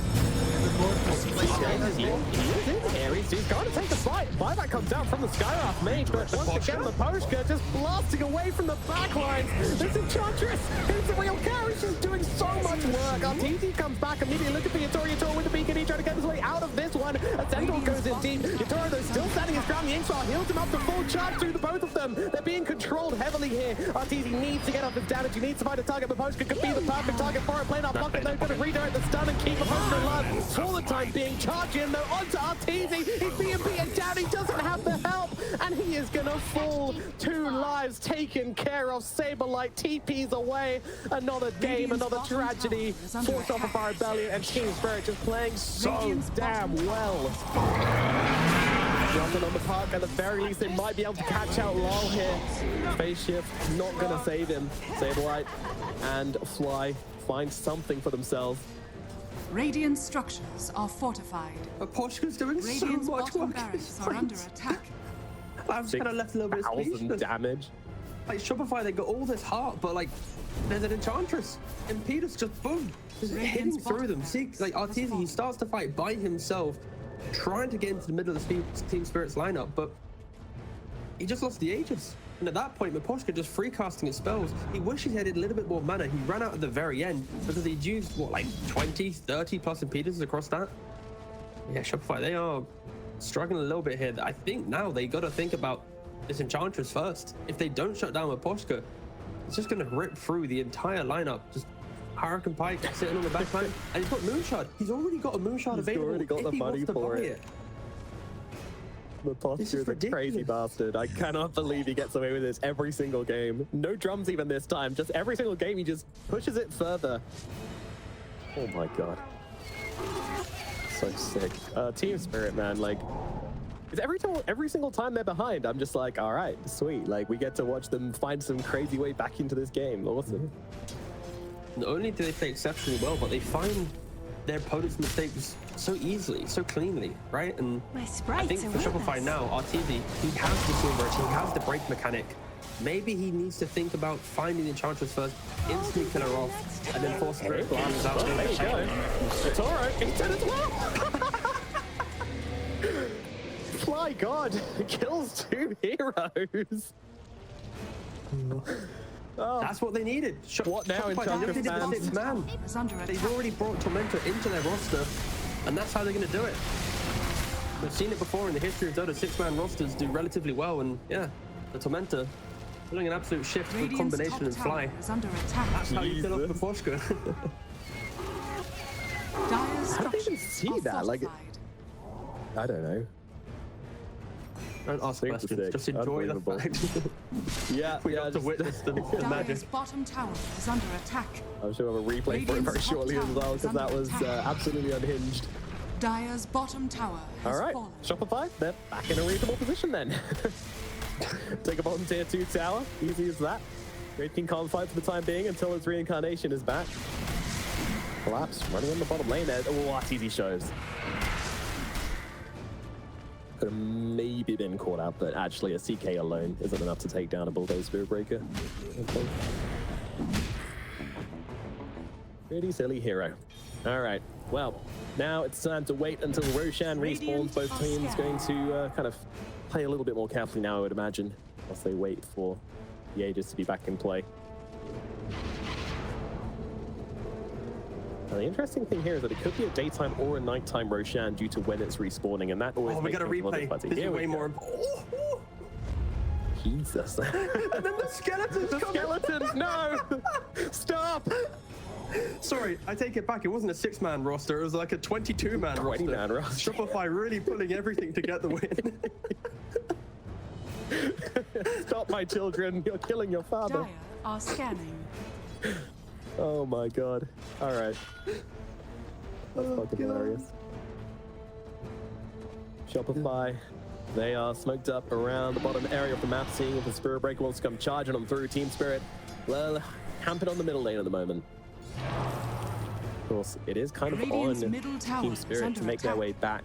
Speaker 2: He is in here. He's going to take a fight. Buyback comes out from the Skyrath mage, but once again, Miposhka just blasting away from the backlines. This Enchantress is the real carry. She's doing so much work. Arteezy comes back immediately looking for Yatoro. Yatoro with the beacon. He's trying to get his way out of this one. A Sentinel goes in deep. Yatoro, though, still standing his ground. The Inkswell heals him up to full charge through the both of them. They're being controlled heavily here. Arteezy needs to get up his damage. He needs to find a target. Miposhka could be the perfect target for it. Playing our pocket, though, going to redirect the stun and keep Miposhka alive for the time being. Charge in, though, onto Arteezy. He's being beaten down. He doesn't have the help, and he is going to fall. 2 lives taken care of. SabeRLight TPs away. Another game, another tragedy for Shopify Rebellion, and Team Spirit just playing so damn well. Jumping on the park, at the very least they might be able to catch out Larl here. Phase shift not gonna save him. SabeRLight and Fly find something for themselves.
Speaker 3: Radiant structures are fortified.
Speaker 1: Miposhka's doing so
Speaker 3: Radiant's
Speaker 1: much
Speaker 3: bottom
Speaker 1: work.
Speaker 3: barracks are under attack.
Speaker 1: I'm just kind of left a little bit of
Speaker 2: 6,000
Speaker 1: speechless.
Speaker 2: damage.
Speaker 1: Like Shopify, they got all this heart, but like there's an Enchantress, and Peter's just boom, just hitting through them. See, like Arteezy, he starts to fight by himself, trying to get into the middle of the Team Spirit's lineup, but he just lost the Aegis. And at that point, Miposhka just free casting his spells. He wishes he had a little bit more mana. He ran out at the very end because he'd used, what, like 20, 30 plus impeders across that? Yeah, Shopify, they are struggling a little bit here. I think now they got to think about this Enchantress first. If they don't shut down Miposhka, it's just going to rip through the entire lineup. Just Hurricane Pike sitting on the back line. And he's got Moonshard. He's already got a Moonshard available.
Speaker 2: Already got the money for it. Miposhka
Speaker 1: This
Speaker 2: is
Speaker 1: is
Speaker 2: a crazy
Speaker 1: ridiculous.
Speaker 2: bastard. I cannot believe he gets away with this every single game. No drums even this time. Just every single game he just pushes it further. Oh my god. So sick. Team Spirit, man, like, it's every single time they're behind, I'm just like, all right, sweet. Like, we get to watch them find some crazy way back into this game. Awesome.
Speaker 1: Not only do they play exceptionally well, but they find their opponent's mistakes so easily, so cleanly, right? And
Speaker 5: My
Speaker 1: I
Speaker 5: sprites
Speaker 1: think
Speaker 5: are
Speaker 1: for
Speaker 5: with
Speaker 1: Shopify
Speaker 5: us.
Speaker 1: now, Arteezy, he has the silver edge, he has the break mechanic. Maybe he needs to think about finding the Enchantress first, instantly kill her off, and then force Spirit Blast out.
Speaker 2: Well, there you go. Yatoro, he's dead as well. My god, kills 2 heroes. Oh,
Speaker 1: That's what they needed.
Speaker 2: What now,
Speaker 1: Shopify,
Speaker 2: Enchantress
Speaker 1: they needed the
Speaker 2: fans?
Speaker 1: 6th man.
Speaker 3: Is under attack.
Speaker 1: They've already brought Tormentor into their roster, and that's how they're going to do it. We've seen it before in the history of Dota. 6-man rosters do relatively well, and yeah, the Tormentor pulling an absolute shift with
Speaker 3: Radiant's
Speaker 1: combination
Speaker 3: top
Speaker 1: and fly.
Speaker 3: tower is under attack.
Speaker 1: That's how you kill off
Speaker 2: Jesus.
Speaker 1: Miposhka.
Speaker 3: Dire's
Speaker 2: How did they even
Speaker 3: structures
Speaker 2: see
Speaker 3: are
Speaker 2: that? Like,
Speaker 3: fortified.
Speaker 2: I don't know.
Speaker 1: Don't ask
Speaker 2: Super
Speaker 1: questions.
Speaker 2: sick.
Speaker 1: Just enjoy the
Speaker 2: Unbelievable.
Speaker 1: fact.
Speaker 2: Yeah,
Speaker 1: We
Speaker 2: yeah,
Speaker 1: got to witness the
Speaker 3: Dire's
Speaker 1: magic.
Speaker 3: bottom tower is under attack.
Speaker 2: I'm sure we'll have a replay for it very
Speaker 3: Radiant's top
Speaker 2: shortly as
Speaker 3: tower
Speaker 2: well,
Speaker 3: is
Speaker 2: because that
Speaker 3: under
Speaker 2: was
Speaker 3: attack.
Speaker 2: absolutely unhinged.
Speaker 3: Dire's bottom tower has
Speaker 2: All right,
Speaker 3: fallen.
Speaker 2: Shopify, they're back in a reasonable position then. Take a bottom tier 2 tower, easy as that. Great King can't fight for the time being until its reincarnation is back. Collapse, running on the bottom lane there. Oh, Arteezy shows. Could have maybe been caught out, but actually a CK alone isn't enough to take down a Bulldoze Spirit Breaker. Okay. Pretty silly hero. All right, well, now it's time to wait until Roshan respawns. Both teams going to kind of play a little bit more carefully now, I would imagine, as they wait for the Aegis to be back in play. Now, the interesting thing here is that it could be a daytime or a nighttime Roshan due to when it's respawning, and that always
Speaker 1: Oh, we
Speaker 2: makes
Speaker 1: got a
Speaker 2: things a little
Speaker 1: replay.
Speaker 2: fuzzy.
Speaker 1: This is
Speaker 2: Here we
Speaker 1: way
Speaker 2: go.
Speaker 1: more. Oh.
Speaker 2: Jesus.
Speaker 1: And then the skeletons.
Speaker 2: The
Speaker 1: come in.
Speaker 2: skeletons, no! Stop!
Speaker 1: Sorry, I take it back. It wasn't a 6-man roster. It was like a 22-man roster.
Speaker 2: 20-man roster.
Speaker 1: Shopify really pulling everything to get the win.
Speaker 2: Stop, my children. You're killing your father.
Speaker 3: Dire are scanning.
Speaker 2: Oh my god. Alright. That's fucking hilarious. Shopify. They are smoked up around the bottom area of the map, seeing if the Spirit Breaker wants to come charging them through. Team Spirit, well, camping on the middle lane at the moment. Of course, it is kind of
Speaker 3: Radiant's
Speaker 2: on
Speaker 3: middle tower
Speaker 2: Team
Speaker 3: is
Speaker 2: Spirit
Speaker 3: under
Speaker 2: to make their
Speaker 3: attack.
Speaker 2: way back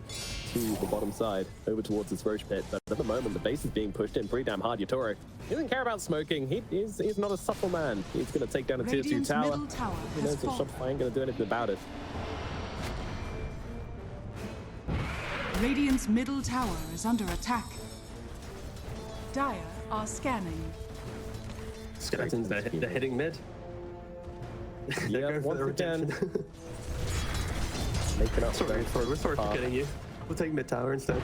Speaker 2: to the bottom side, over towards this Roche pit. But at the moment, the base is being pushed in pretty damn hard. Yatoro, he doesn't care about smoking. He's not a subtle man. He's going to take down a tier 2
Speaker 3: Radiant's
Speaker 2: tower.
Speaker 3: middle tower
Speaker 2: He
Speaker 3: has
Speaker 2: knows that
Speaker 3: fallen.
Speaker 2: Shopify ain't going to do anything about it.
Speaker 3: Radiant's middle tower is under attack. Dire are scanning.
Speaker 1: Skeletons, they're hitting mid.
Speaker 2: Yeah,
Speaker 1: They're going for
Speaker 2: once
Speaker 1: the
Speaker 2: again,
Speaker 1: redemption.
Speaker 2: making up
Speaker 1: Sorry, we're sorry for getting you. We'll take mid tower instead.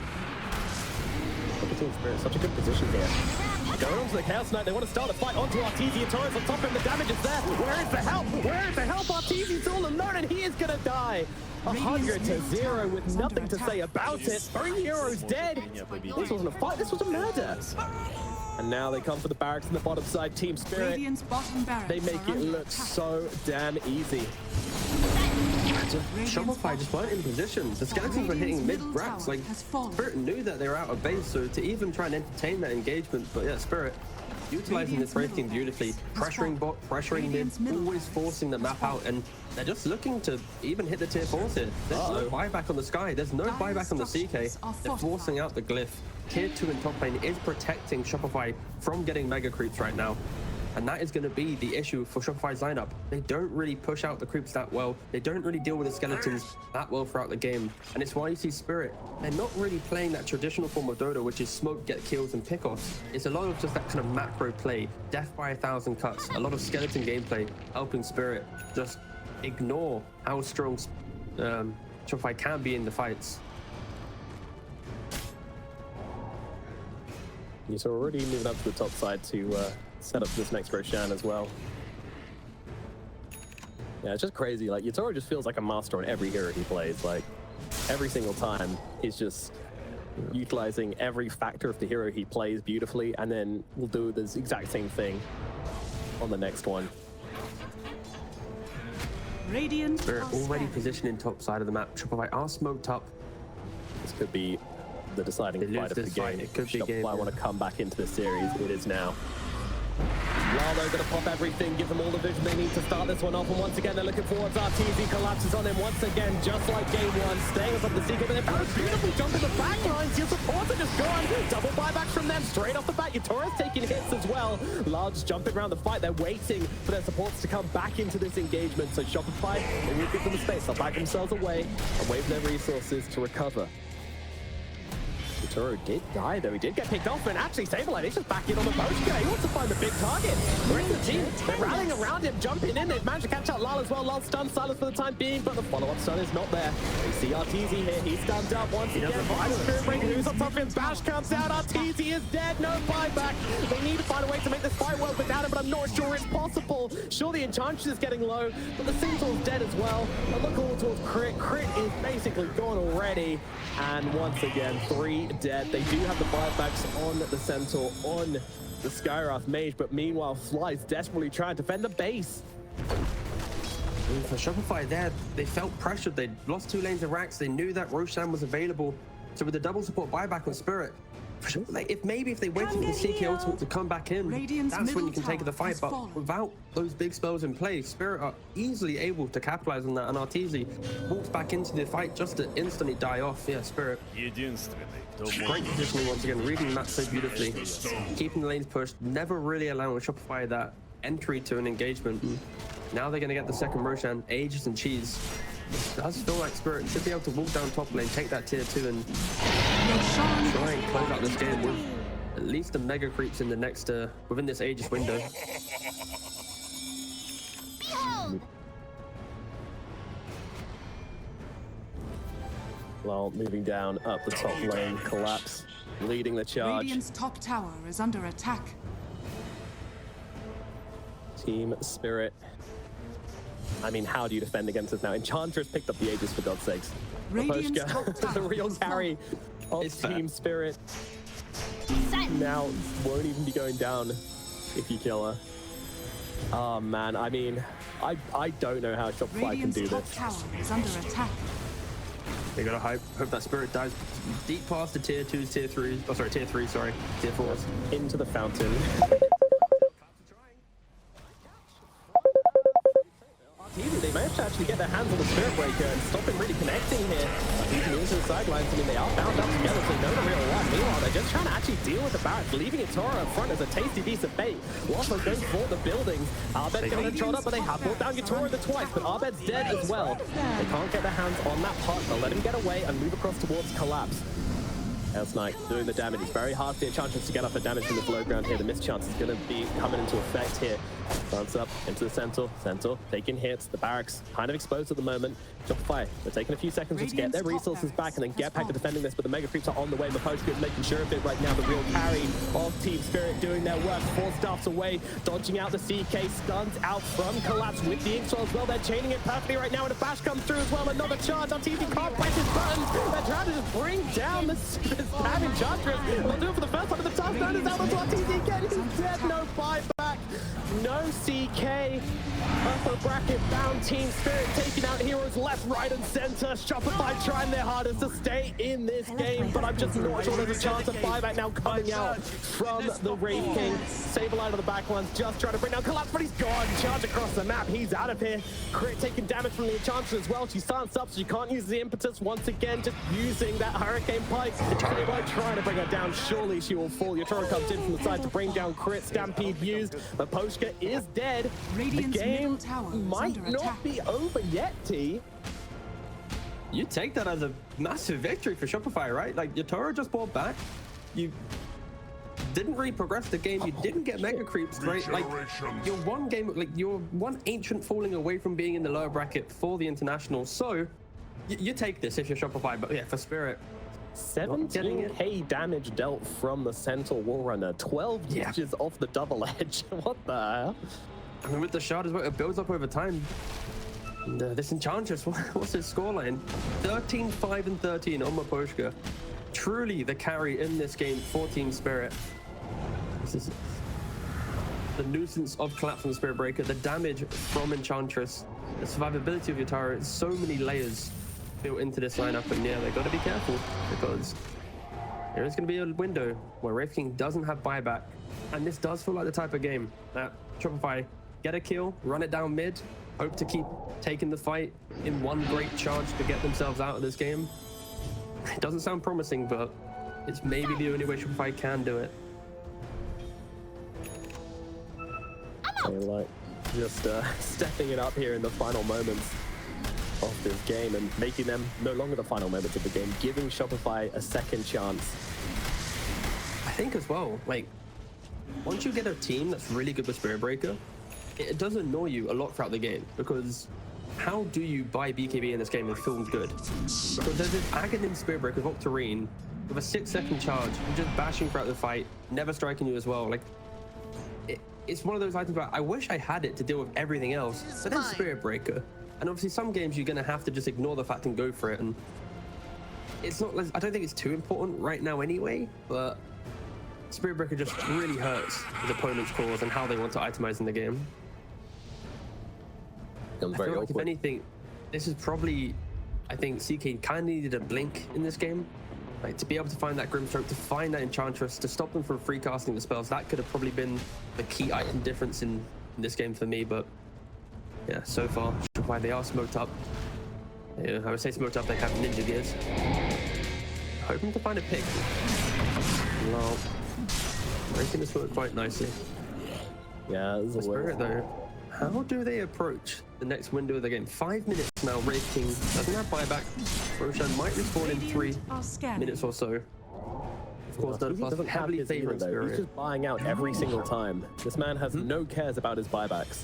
Speaker 2: Team Spirit, such a good position here. Going on to the Chaos Knight, they want to start the fight onto Arteezy. Yatoro's on top of him, the damage is there. Where is the help? Where is the help? Arteezy's all alone and he is gonna die. 100 to 0 with nothing to say about it. 3 heroes dead. This wasn't a fight, this was a murder. And now they come for the barracks on the bottom side. Team Spirit,
Speaker 3: Radiant's bottom barracks
Speaker 2: they make
Speaker 3: are
Speaker 2: it
Speaker 3: under
Speaker 2: look
Speaker 3: attack.
Speaker 2: so damn easy.
Speaker 1: Shopify just weren't in position. The skeletons were hitting mid
Speaker 3: middle
Speaker 1: racks.
Speaker 3: tower
Speaker 1: Like,
Speaker 3: has fallen.
Speaker 1: Spirit knew that they were out of base, so to even try and entertain that engagement, but yeah, Spirit utilizing this
Speaker 3: Radiant's
Speaker 1: rating
Speaker 3: middle
Speaker 1: beautifully,
Speaker 3: barracks has
Speaker 1: pressuring bot, pressuring mid,
Speaker 3: Radiant's middle
Speaker 1: always
Speaker 3: barracks
Speaker 1: forcing the
Speaker 3: has
Speaker 1: map out, and they're just looking to even hit the tier 4s here. There's no buyback on the Sky, there's no
Speaker 3: Dire's
Speaker 1: buyback on the CK.
Speaker 3: structures are
Speaker 1: They're forcing
Speaker 3: fortified.
Speaker 1: out the glyph. Tier 2 in top lane is protecting Shopify from getting mega creeps right now. And that is going to be the issue for Shopify's lineup. They don't really push out the creeps that well. They don't really deal with the skeletons that well throughout the game. And it's why you see Spirit. They're not really playing that traditional form of Dota, which is smoke, get kills, and pickoffs. It's a lot of just that kind of macro play, death by 1,000 cuts, a lot of skeleton gameplay, helping Spirit just ignore how strong Shopify can be in the fights.
Speaker 2: So we're already moving up to the top side to set up this next Roshan as well. Yeah, it's just crazy. Like, Yatoro just feels like a master on every hero he plays. Like, every single time, he's just utilizing every factor of the hero he plays beautifully, and then we'll do this exact same thing on the next one.
Speaker 3: Radiant
Speaker 1: Spirit
Speaker 3: are
Speaker 1: already
Speaker 3: scanning.
Speaker 1: positioned in top side of the map. Shopify are smoked up.
Speaker 2: This could be the deciding
Speaker 1: They lose
Speaker 2: fight of the
Speaker 1: this
Speaker 2: game.
Speaker 1: fight, it could be game,
Speaker 2: Shopify
Speaker 1: yeah.
Speaker 2: want to come back into the series. It is now. Larl going to pop everything, give them all the vision they need to start this one off. And once again, they're looking forwards. Arteezy collapses on him once again, just like game one. Staying on top of the secret, but they both beautifully jump in the back lines. Your supports are just gone. Double buybacks from them straight off the bat. Yatoro's taking hits as well. Larl just jumping around the fight. They're waiting for their supports to come back into this engagement. So Shopify, they will give them the space. They'll back themselves away and wave their resources to recover. Yatoro did die, though. He did get picked off, and actually SabeRLight is just back in on the Miposhka. He wants to find the big target. Where's the team? They're rallying around him, jumping in. They've managed to catch out Larl as well. Larl stunned, silence for the time being, but the follow-up stun is not there. They see Arteezy here. He's stunned up once again. Final Spirit Breaker, who's on top of him. Bash comes out. Arteezy is dead. No buyback. They need to find a way to make this fight work without him, but I'm not sure it's possible. Sure, the Enchantress is getting low, but the Centaur's dead as well. And look all towards Crit. Crit is basically gone already. And once again, 3 dead. They do have the buybacks on the Centaur, on the Skywrath Mage, but meanwhile, Fly's desperately trying to defend the base.
Speaker 1: And for Shopify there, they felt pressured. They lost 2 lanes of racks. They knew that Roshan was available. So with the double support buyback on Spirit, like if they waited for the CK ultimate to come back in,
Speaker 3: Radiant's
Speaker 1: that's when you
Speaker 3: middle
Speaker 1: can take the
Speaker 3: tower
Speaker 1: fight.
Speaker 3: has
Speaker 1: But
Speaker 3: fallen.
Speaker 1: without those big spells in play, Spirit are easily able to capitalize on that. And Arteezy walks back into the fight just to instantly die off. Yeah, Spirit. Great positioning once again, reading the map so beautifully, keeping the lanes pushed, never really allowing Shopify that entry to an engagement. Now they're going to get the second Roshan, Aegis and Cheese. It does feel like Spirit should be able to walk down top lane, take that tier 2 and
Speaker 3: Roshan
Speaker 1: try and close out this game with at least the mega creeps in the next, within this Aegis window.
Speaker 2: Larl moving down up the top lane, collapse, leading the charge.
Speaker 3: Radiant's top tower is under attack.
Speaker 2: Team Spirit. I mean, how do you defend against this now? Enchantress picked up the Aegis, for God's sakes.
Speaker 3: Radiant's top
Speaker 2: Miposhka, the
Speaker 3: tower
Speaker 2: real
Speaker 3: is
Speaker 2: carry of
Speaker 1: It's fair.
Speaker 2: Team Spirit. Now won't even be going down if you kill her. Oh man, I mean, I don't know how Shopify can
Speaker 3: Radiant's
Speaker 2: do
Speaker 3: top
Speaker 2: this.
Speaker 3: tower is under attack.
Speaker 1: They gotta hope that Spirit dives deep past the tier 2s, tier 3s, oh sorry, tier 3, sorry, tier 4s.
Speaker 2: Into the fountain. Arteezy, they managed to actually actually get their hands on the Spirit Breaker and stop him really connecting here. Arteezy moves to the sidelines. I mean, they are bound up together, so no real one. Meanwhile, they're just trying to actually deal with the barracks, leaving Yatoro up front as a tasty piece of bait. Waffles going for the buildings. Abed getting controlled up, but they have brought down Yatoro twice, but Abed's dead as well. They can't get their hands on that puck. They'll let him get away and move across towards Collapse. Knight doing the damage. It's very hard for the Enchantress to get up a damage from the low ground here. The miss chance is going to be coming into effect here. Bounce up into the Centaur. Centaur taking hits. The barracks kind of exposed at the moment. Shopify, they're taking a few seconds to get their resources back and then get back to defending this, but the Mega Creeps are on the way. Miposhka is making sure of it right now. The real carry of Team Spirit doing their work. 4 staffs away, dodging out the CK. Stuns out from Collapse with the Inkswell as well. They're chaining it perfectly right now, and a bash comes through as well. Another charge. Arteezy can't press his buttons. They're trying to just bring down the Stab Enchantress. They'll do it for the first time, but the task down is out. That's Arteezy again. He's dead. No buyback. No CK. Upper bracket bound Team Spirit taking out heroes left, right, and center. Shopify trying their hardest to stay in this game, but I'm just not sure there's a chance of buyback now coming out from the Wraith King. SabeRLight on the back ones, just trying to bring down Collapse, but he's gone. Charge across the map. He's out of here. Crit taking damage from the Enchantress as well. She starts up, so she can't use the impetus once again, just using that Hurricane Pike. SabeRLight trying to bring her down. Surely she will fall. Yatoro comes in from the side to bring down Crit. Stampede used, but Miposhka is dead. The game might not be over yet, T.
Speaker 1: You take that as a massive victory for Shopify, right? Like, Yatoro just bought back. You didn't really progress the game. You didn't get Mega Creeps, right? Like, you're one game, like, you're one ancient falling away from being in the lower bracket for the International. So, you take this if you're Shopify, but yeah, for Spirit.
Speaker 2: 17k damage dealt from the Centaur War Runner. 12 inches off the double edge. What the hell?
Speaker 1: I mean, with the shard as well, it builds up over time. And, this Enchantress, what's his scoreline? 13, 5, and 13 on Miposhka. Truly the carry in this game for Team Spirit. This is the nuisance of Collapse from the Spirit Breaker, the damage from Enchantress, the survivability of Yatoro. It's so many layers built into this lineup, and yeah, they got to be careful because there is going to be a window where Wraith King doesn't have buyback, and this does feel like the type of game that Shopify get a kill, run it down mid, hope to keep taking the fight in one great charge to get themselves out of this game. It doesn't sound promising, but it's maybe the only way Shopify can do it.
Speaker 2: Like just stepping it up here in the final moments of this game and making them no longer the final moments of the game, giving Shopify a second chance.
Speaker 1: I think as well, like, once you get a team that's really good with Spirit Breaker, it does annoy you a lot throughout the game, because how do you buy BKB in this game and feel good? Because there's this Aghanim Spirit Breaker of Octarine with a 6-second charge, and just bashing throughout the fight, never striking you as well. Like, it's one of those items where I wish I had it to deal with everything else, but then Spirit Breaker. And obviously some games you're gonna have to just ignore the fact and go for it, and it's not, I don't think it's too important right now anyway, but Spirit Breaker just really hurts his opponent's cause and how they want to itemize in the game. I feel like if anything, this is probably, I think CK kind of needed a blink in this game. Like, to be able to find that Grimstroke, to find that Enchantress, to stop them from free casting the spells, that could have probably been the key item difference in this game for me, but yeah, so far, Shopify, they are smoked up. Yeah, I would say smoked up, they have ninja gears. Hoping to find a pick. Larl. Breaking this work quite nicely.
Speaker 2: Yeah, this is a
Speaker 1: Spirit though, how do they approach the next window of the game? 5 minutes now, Wraith King doesn't have buyback. Roshan might respawn in 3 minutes or so. Of course, doesn't heavily favoring Spirit.
Speaker 2: He's just buying out every single time. This man has no cares about his buybacks.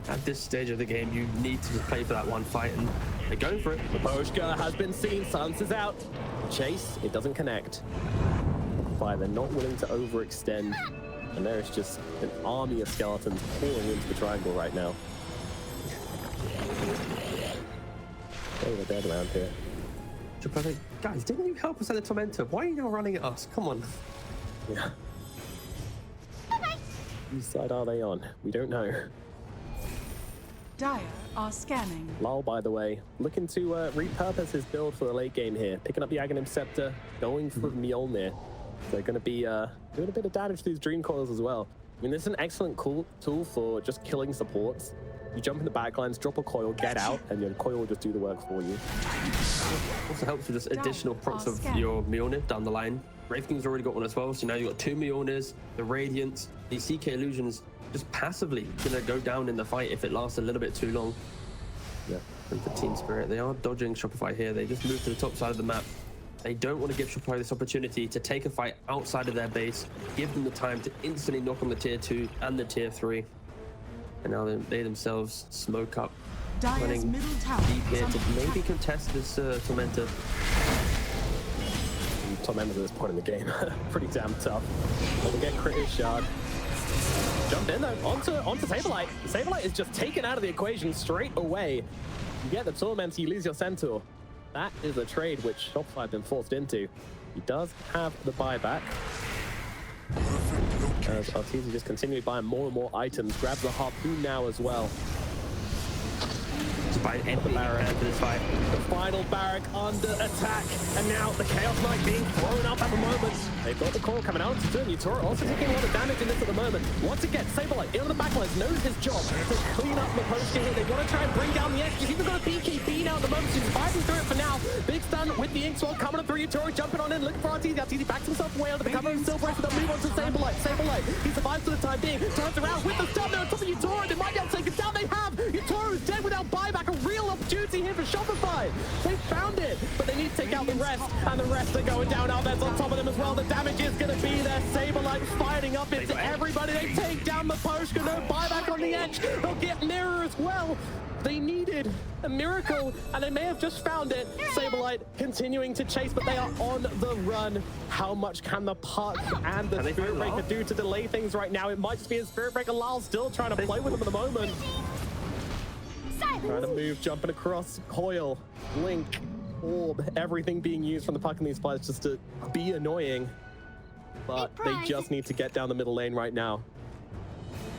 Speaker 1: At this stage of the game, you need to just play for that one fight, and they're going for it.
Speaker 2: Miposhka has been seen, Silence is out. Chase, it doesn't connect. They're not willing to overextend, and there is just an army of skeletons pouring into the triangle right now. Oh, they're dead around here.
Speaker 1: Guys, didn't you help us at the Tormentor? Why are you now running at us? Come on.
Speaker 2: Yeah. Whose side are they on? We don't know.
Speaker 3: Dire are scanning.
Speaker 2: Larl, by the way, looking to repurpose his build for the late game here. Picking up the Aghanim Scepter, going for Mjolnir. They're going to be doing a bit of damage to these Dream Coils as well. I mean, this is an excellent tool for just killing supports. You jump in the backlines, drop a coil, get out, and your coil will just do the work for you.
Speaker 1: Also helps with just additional procs of your Mjolnir down the line. Wraith King's already got one as well, so now you've got 2 Mjolnirs, the Radiance, the CK Illusions just passively gonna go down in the fight if it lasts a little bit too long.
Speaker 2: Yeah.
Speaker 1: And for Team Spirit, they are dodging Shopify here. They just moved to the top side of the map. They don't want to give Shopify this opportunity to take a fight outside of their base, give them the time to instantly knock on the tier 2 and the tier 3. And now they themselves smoke up,
Speaker 3: Dire's
Speaker 1: running
Speaker 3: middle tower
Speaker 1: deep here
Speaker 3: is
Speaker 1: to
Speaker 3: under
Speaker 1: maybe
Speaker 3: attack.
Speaker 1: contest this Tormentor.
Speaker 2: Tormentor at this point in the game, pretty damn tough. But we get Critter Shard. Jump in though, onto SabeRLight. SabeRLight is just taken out of the equation straight away. You get the Tormentor, you lose your Centaur. That is a trade which Shopify have been forced into. He does have the buyback. As Arteezy just continually buying more and more items, grabs the harpoon now as well.
Speaker 1: Just buy the barrack for this fight.
Speaker 2: The final barrack under attack, and now the Chaos Knight being thrown up at the moment. They've got the coil coming out to turn. Yatoro also taking a lot of damage in this at the moment. Once again, SabeRLight in on the backlines, knows his job to clean up Miposhka here. They want to try and bring down the edge. He's even got a BKB now at the moment. He's fighting through it for now. Big stun with the Inkswell coming up through. Yatoro jumping on in, looking for Arteezy. Arteezy backs himself away under the cover of Silver, so they'll move on to SabeRLight. SabeRLight, he survives for the time being. Turns around with the stun there on top of Yatoro. They might be able to take it down. They have. Yatoro is dead without buyback. A real opportunity here for Shopify. They found it, but they need to take out the rest, and the rest are going down. Abed's on top of them as well. The damage is going to be there. SabeRLight fighting up into everybody. They take down Miposhka. No buyback on the edge. They'll get Mira as well. They needed a miracle, and they may have just found it. SabeRLight continuing to chase, but they are on the run. How much can the Puck and the Spirit Breaker do to delay things right now? It might just be a Spirit Breaker. Larl still trying to play with them at the moment. Trying to move, jumping across, coil, blink, orb, everything being used from the Puck in these fights just to be annoying. But they just need to get down the middle lane right now.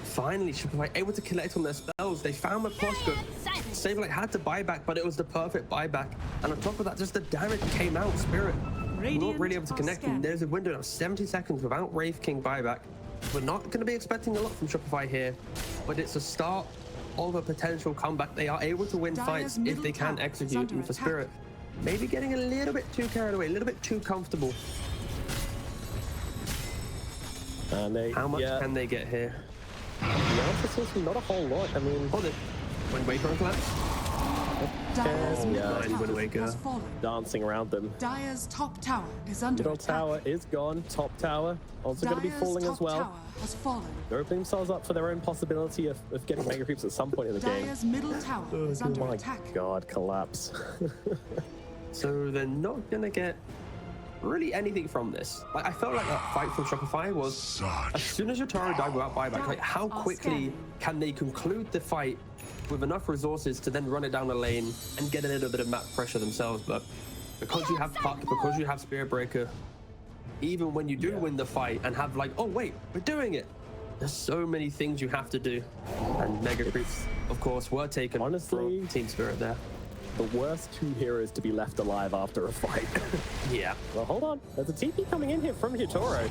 Speaker 1: Finally, Shopify able to collect on their spells. They found Miposhka. SabeRLight had to buy back, but it was the perfect buyback. And on top of that, just the damage came out. Spirit not really able to connect. And there's a window of 70 seconds without Wraith King buyback. We're not going to be expecting a lot from Shopify here, but it's a start of a potential comeback. They are able to win fights if they can execute. And for Spirit, maybe getting a little bit too carried away, a little bit too comfortable.
Speaker 2: And
Speaker 1: how much can they get here?
Speaker 2: The answer seems to be not a whole lot. I mean,
Speaker 1: hold it. Wind Waker on collapse.
Speaker 3: Wind Waker
Speaker 2: dancing around them.
Speaker 3: Dire's top tower is under
Speaker 2: Middle
Speaker 3: attack.
Speaker 2: tower is gone. Top tower also going to be falling as well.
Speaker 3: Has fallen.
Speaker 2: They're opening themselves up for their own possibility of getting mega creeps at some point in the game.
Speaker 3: Dire's middle tower is under
Speaker 2: My
Speaker 3: attack.
Speaker 2: God, collapse.
Speaker 1: So they're not going to get really anything from this. Like, I felt like that fight from Shopify was as soon as Yatoro died without buyback, like how quickly can they conclude the fight with enough resources to then run it down the lane and get a little bit of map pressure themselves. But because you have Puck, because you have Spirit Breaker, even when you do win the fight and have like, oh wait, we're doing it, there's so many things you have to do. And mega creeps, of course, were taken
Speaker 2: honestly
Speaker 1: from Team Spirit there.
Speaker 2: The worst two heroes to be left alive after a fight.
Speaker 1: Yeah.
Speaker 2: Well, hold on. There's a TP coming in here from Yatoro.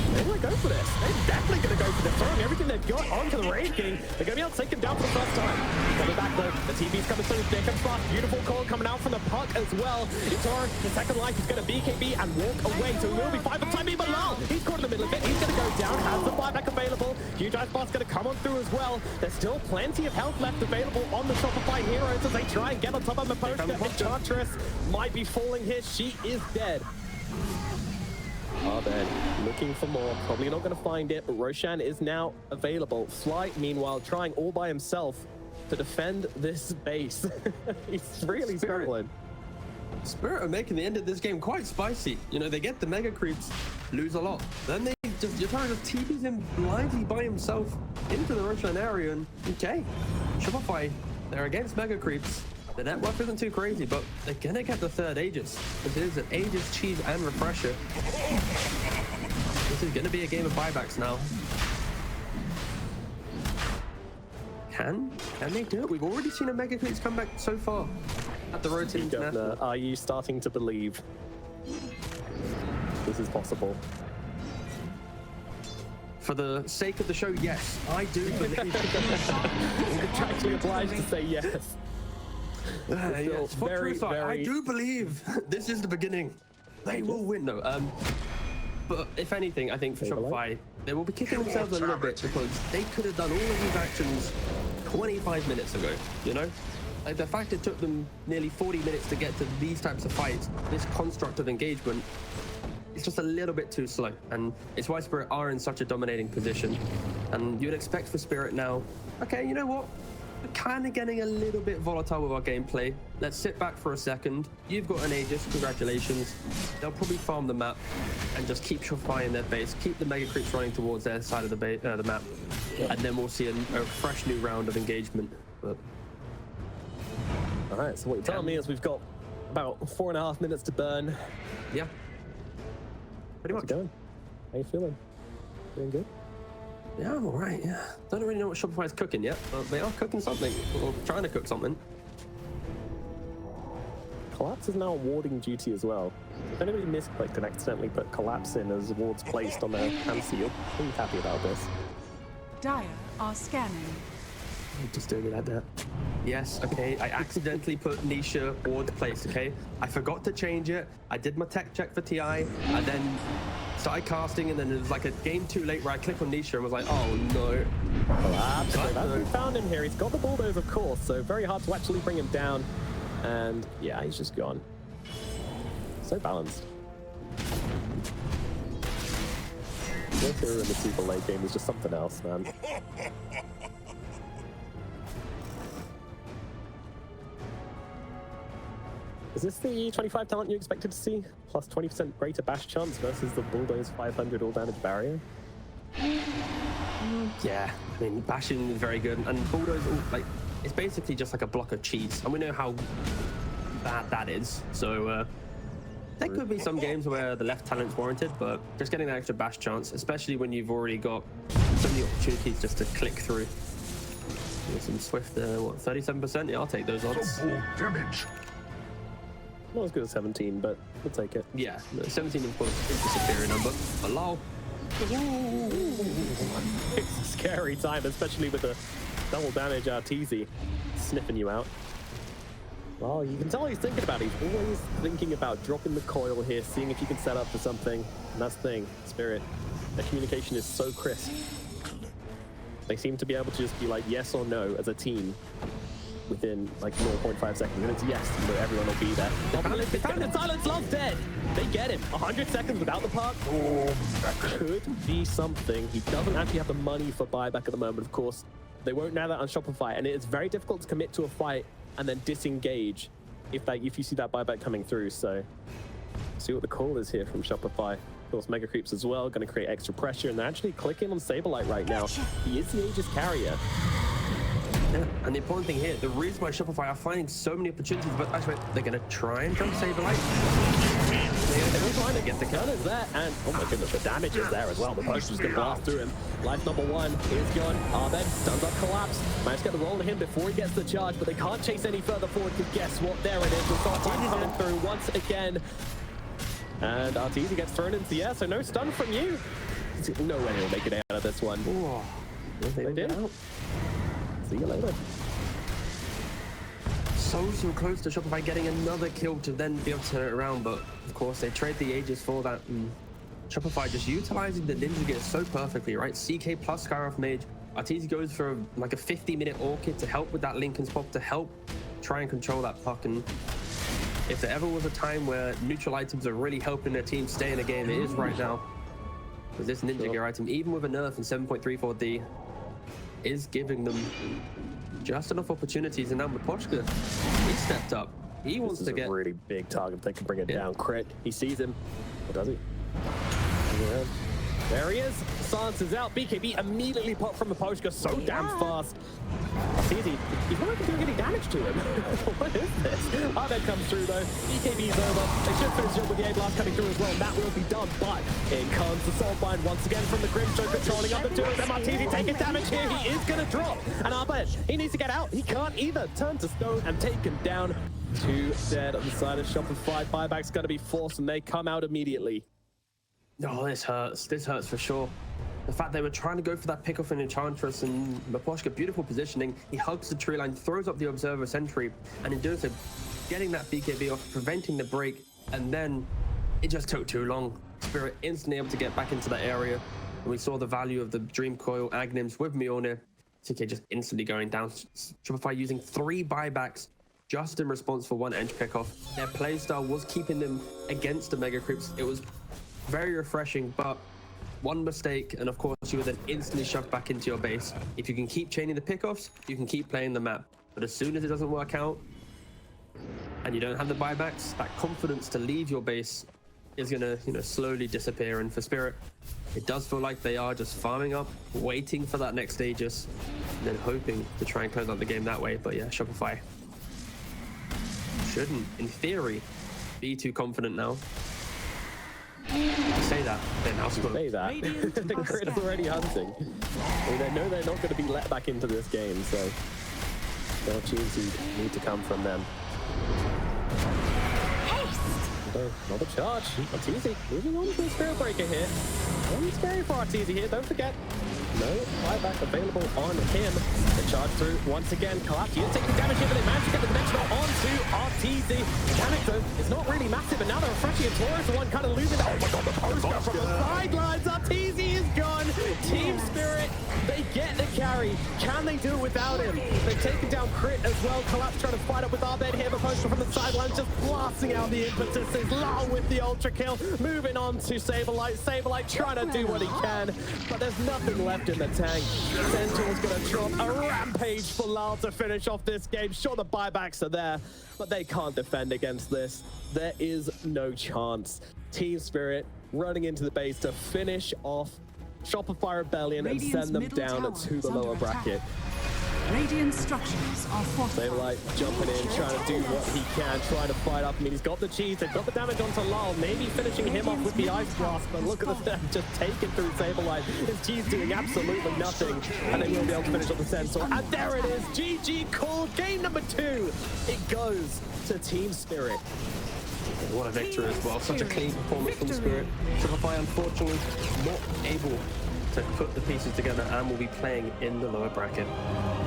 Speaker 2: They're going to go for this. They're definitely going to go for this. Throwing everything they've got onto the Wraith King. They're going to be able to take him down for the first time. Coming back though. The TP's coming through. There comes fast. Beautiful call coming out from the Puck as well. Yatoro, the second life, is going to BKB and walk away. So he will be fine for the time being. But Larl, he's caught in the middle of it. He's going to go down. Has the buyback available. Huge Ice Blast going to come on through as well. There's still plenty of health left available on the Shopify heroes as they try and get on top of Miposhka. Enchantress might be falling here. She is dead. Abed looking for more, probably not going to find it, but Roshan is now available. Flight, meanwhile, trying all by himself to defend this base. He's really struggling.
Speaker 1: Spirit are making the end of this game quite spicy. You know, they get the mega creeps, lose a lot. Then they just, Yatoro just TPs him blindly by himself into the Roshan area, and okay, Shopify, they're against mega creeps. The network isn't too crazy, but they're gonna get the third Aegis. It is an Aegis, Cheese, and Refresher. This is gonna be a game of buybacks now. Can they do it? We've already seen a Mega Creeps come back so far at the rotating International.
Speaker 2: Are you starting to believe this is possible?
Speaker 1: for the sake of the show, yes, I do believe.
Speaker 2: Contractually obliged to say yes.
Speaker 1: Yes, for
Speaker 2: very,
Speaker 1: true, I
Speaker 2: very...
Speaker 1: do believe this is the beginning. They will win, though. But if anything, I think for Shopify, they will be kicking themselves a little bit because they could have done all of these actions 25 minutes ago, you know? Like the fact it took them nearly 40 minutes to get to these types of fights, this construct of engagement, it's just a little bit too slow. And it's why Spirit are in such a dominating position. And you'd expect for Spirit now, okay, you know what? We're kind of getting a little bit volatile with our gameplay. Let's sit back for a second. You've got an Aegis, congratulations. They'll probably farm the map and just keep Shopify in their base, keep the Mega Creeps running towards their side of the map. And then we'll see a fresh new round of engagement. But...
Speaker 2: All right, so what you're telling me is we've got about 4.5 minutes to burn.
Speaker 1: Yeah. Pretty much.
Speaker 2: How's it going? How you feeling? Doing good?
Speaker 1: Yeah, I'm all right, yeah. Don't really know what Shopify's cooking yet, but they are cooking something, or trying to cook something.
Speaker 2: Collapse is now awarding duty as well. If anybody misclicked and accidentally put Collapse in as awards placed on their hand seal, I'm happy about this.
Speaker 3: Dire are scanning.
Speaker 1: Just doing it like that. Yes, okay, I accidentally put Nisha ward place, okay? I forgot to change it. I did my tech check for TI, and then started casting, and then it was like a game too late where I clicked on Nisha and was like, oh no.
Speaker 2: Collapse, we found him here. He's got the bulldoze, of course, so very hard to actually bring him down. And yeah, he's just gone. So balanced. Yatoro in the super late game is just something else, man. Is this the 25 talent you expected to see? Plus 20% greater bash chance versus the Bulldoze 500 all damage barrier?
Speaker 1: Yeah, I mean, bashing is very good, and Bulldoze, like, it's basically just like a block of cheese, and we know how bad that is. So there could be some games where the left talent's warranted, but just getting that extra bash chance, especially when you've already got so many opportunities just to click through. There's some Swift, what, 37%? Yeah, I'll take those odds.
Speaker 4: Double damage.
Speaker 2: Not as good as 17, but we'll take it.
Speaker 1: Yeah, 17 of course is the superior number. But Larl.
Speaker 2: It's a scary time, especially with the double damage Arteezy sniffing you out. Well, you can tell he's thinking about it. He's always thinking about dropping the coil here, seeing if you can set up for something. And that's the thing, Spirit. Their communication is so crisp. They seem to be able to just be like yes or no as a team within like 0.5 seconds. And it's yes, so everyone will be there. They found the silence, Larl's dead. They get him. 100 seconds without the park. Oh, that could be something. He doesn't actually have the money for buyback at the moment, of course. They won't know that on Shopify, and it is very difficult to commit to a fight and then disengage if you see that buyback coming through. So see what the call is here from Shopify. Of course, Mega Creeps as well, going to create extra pressure, and they're actually clicking on SabeRLight right now. He is the Aegis carrier.
Speaker 1: Yeah, and the important thing here, the reason why Shopify are finding so many opportunities, but actually they're going to try and jump SabeRLight. They're trying to get the
Speaker 2: gun is there, and oh my goodness, the damage is there as well. The potion's going to blast through him. Life number one is gone. Abed stuns up Collapse. Managed to get the roll on him before he gets the charge, but they can't chase any further forward because guess what? There it is. The Arteezy coming through once again. And Arteezy gets thrown into the air, so no stun from you. No way he'll make it out of this one.
Speaker 1: Oh,
Speaker 2: they did. See you later.
Speaker 1: So close to Shopify getting another kill to then be able to turn it around, but of course they trade the Aegis for that. And Shopify just utilizing the Ninja Gear so perfectly, right? CK plus Skyroth Mage. Arteezy goes for like a 50-minute Orchid to help with that Linken's Pop, to help try and control that puck. And if there ever was a time where neutral items are really helping their team stay in the game, it is right now. Because this Ninja Gear item, even with a nerf in 7.34D, is giving them just enough opportunities. And now Miposhka, he stepped up. He wants to get
Speaker 2: a really big target. They can bring it down. Crit. He sees him. Or does he? There he is. Silence is out. BKB immediately popped from Miposhka so damn fast. Arteezy, he's not even doing any damage to him. What is this? Abed comes through though. BKB's over. They should finish it with the A-Blast coming through as well. And that will be done. But in comes the Soulbind once again from the Grimstone, controlling up the two of them. Arteezy taking damage here. He is going to drop. And Abed, he needs to get out. He can't either. Turn to stone and taken down. 2 dead on the side of Shopify. Buyback's going to be forced and they come out immediately.
Speaker 1: Oh, this hurts. This hurts for sure. The fact they were trying to go for that pick off in Enchantress and Miposhka, beautiful positioning. He hugs the tree line, throws up the Observer Sentry, and in doing so, getting that BKB off, preventing the break, and then it just took too long. Spirit instantly able to get back into that area, and we saw the value of the Dream Coil Agnims with Mjolnir. TK just instantly going down. Shopify using 3 buybacks just in response for 1 edge pick off. Their playstyle was keeping them against the Mega Creeps. It was very refreshing, but one mistake, and of course you were then instantly shoved back into your base. If you can keep chaining the pickoffs, you can keep playing the map. But as soon as it doesn't work out, and you don't have the buybacks, that confidence to leave your base is gonna, slowly disappear. And for Spirit, it does feel like they are just farming up, waiting for that next Aegis, and then hoping to try and close out the game that way. But yeah, Shopify shouldn't, in theory, be too confident now. Say that, then I'll
Speaker 2: say that. The crit's already hunting. I mean, they know they're not going to be let back into this game, so the opportunities need to come from them. Another charge. Arteezy moving on to the Spirit Breaker here. Very scary for Arteezy here, don't forget. No buyback available on him. The charge through once again. Collapse. He's taking damage here, but they managed to get the conventional onto Arteezy. Mechanic though is not really massive, and now they're refreshing it. Yatoro is the one kind of losing. Oh my god, the poster from the sidelines. Arteezy is gone. Team Spirit, they get the carry. Can they do it without him? They've taken down Crit as well. Collapse trying to fight up with Abed here. Miposhka from the sidelines just blasting out the impetus. Is Larl with the ultra kill. Moving on to SabeRLight. SabeRLight trying to do what he can, but there's nothing left in the tank. Centaur's gonna drop a rampage for Larl to finish off this game. Sure, the buybacks are there, but they can't defend against this. There is no chance. Team Spirit running into the base to finish off Shopify Rebellion and send them down to the lower bracket.
Speaker 3: Radiant structures are fortified.
Speaker 2: SabeRLight jumping in, trying to do what he can, trying to fight up. I mean, he's got the cheese, they've got the damage onto Larl, maybe finishing him off with the Ice Blast, but look at the just taken through SabeRLight. His cheese doing absolutely nothing, and they will be able to finish off the Centaur. And there it is, GG called, game number 2. It goes to Team Spirit.
Speaker 1: What a victory as well. Such a clean performance from Spirit. Shopify, unfortunately, not able to put the pieces together and will be playing in the lower bracket.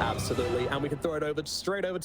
Speaker 2: Absolutely, and we can throw it over straight over to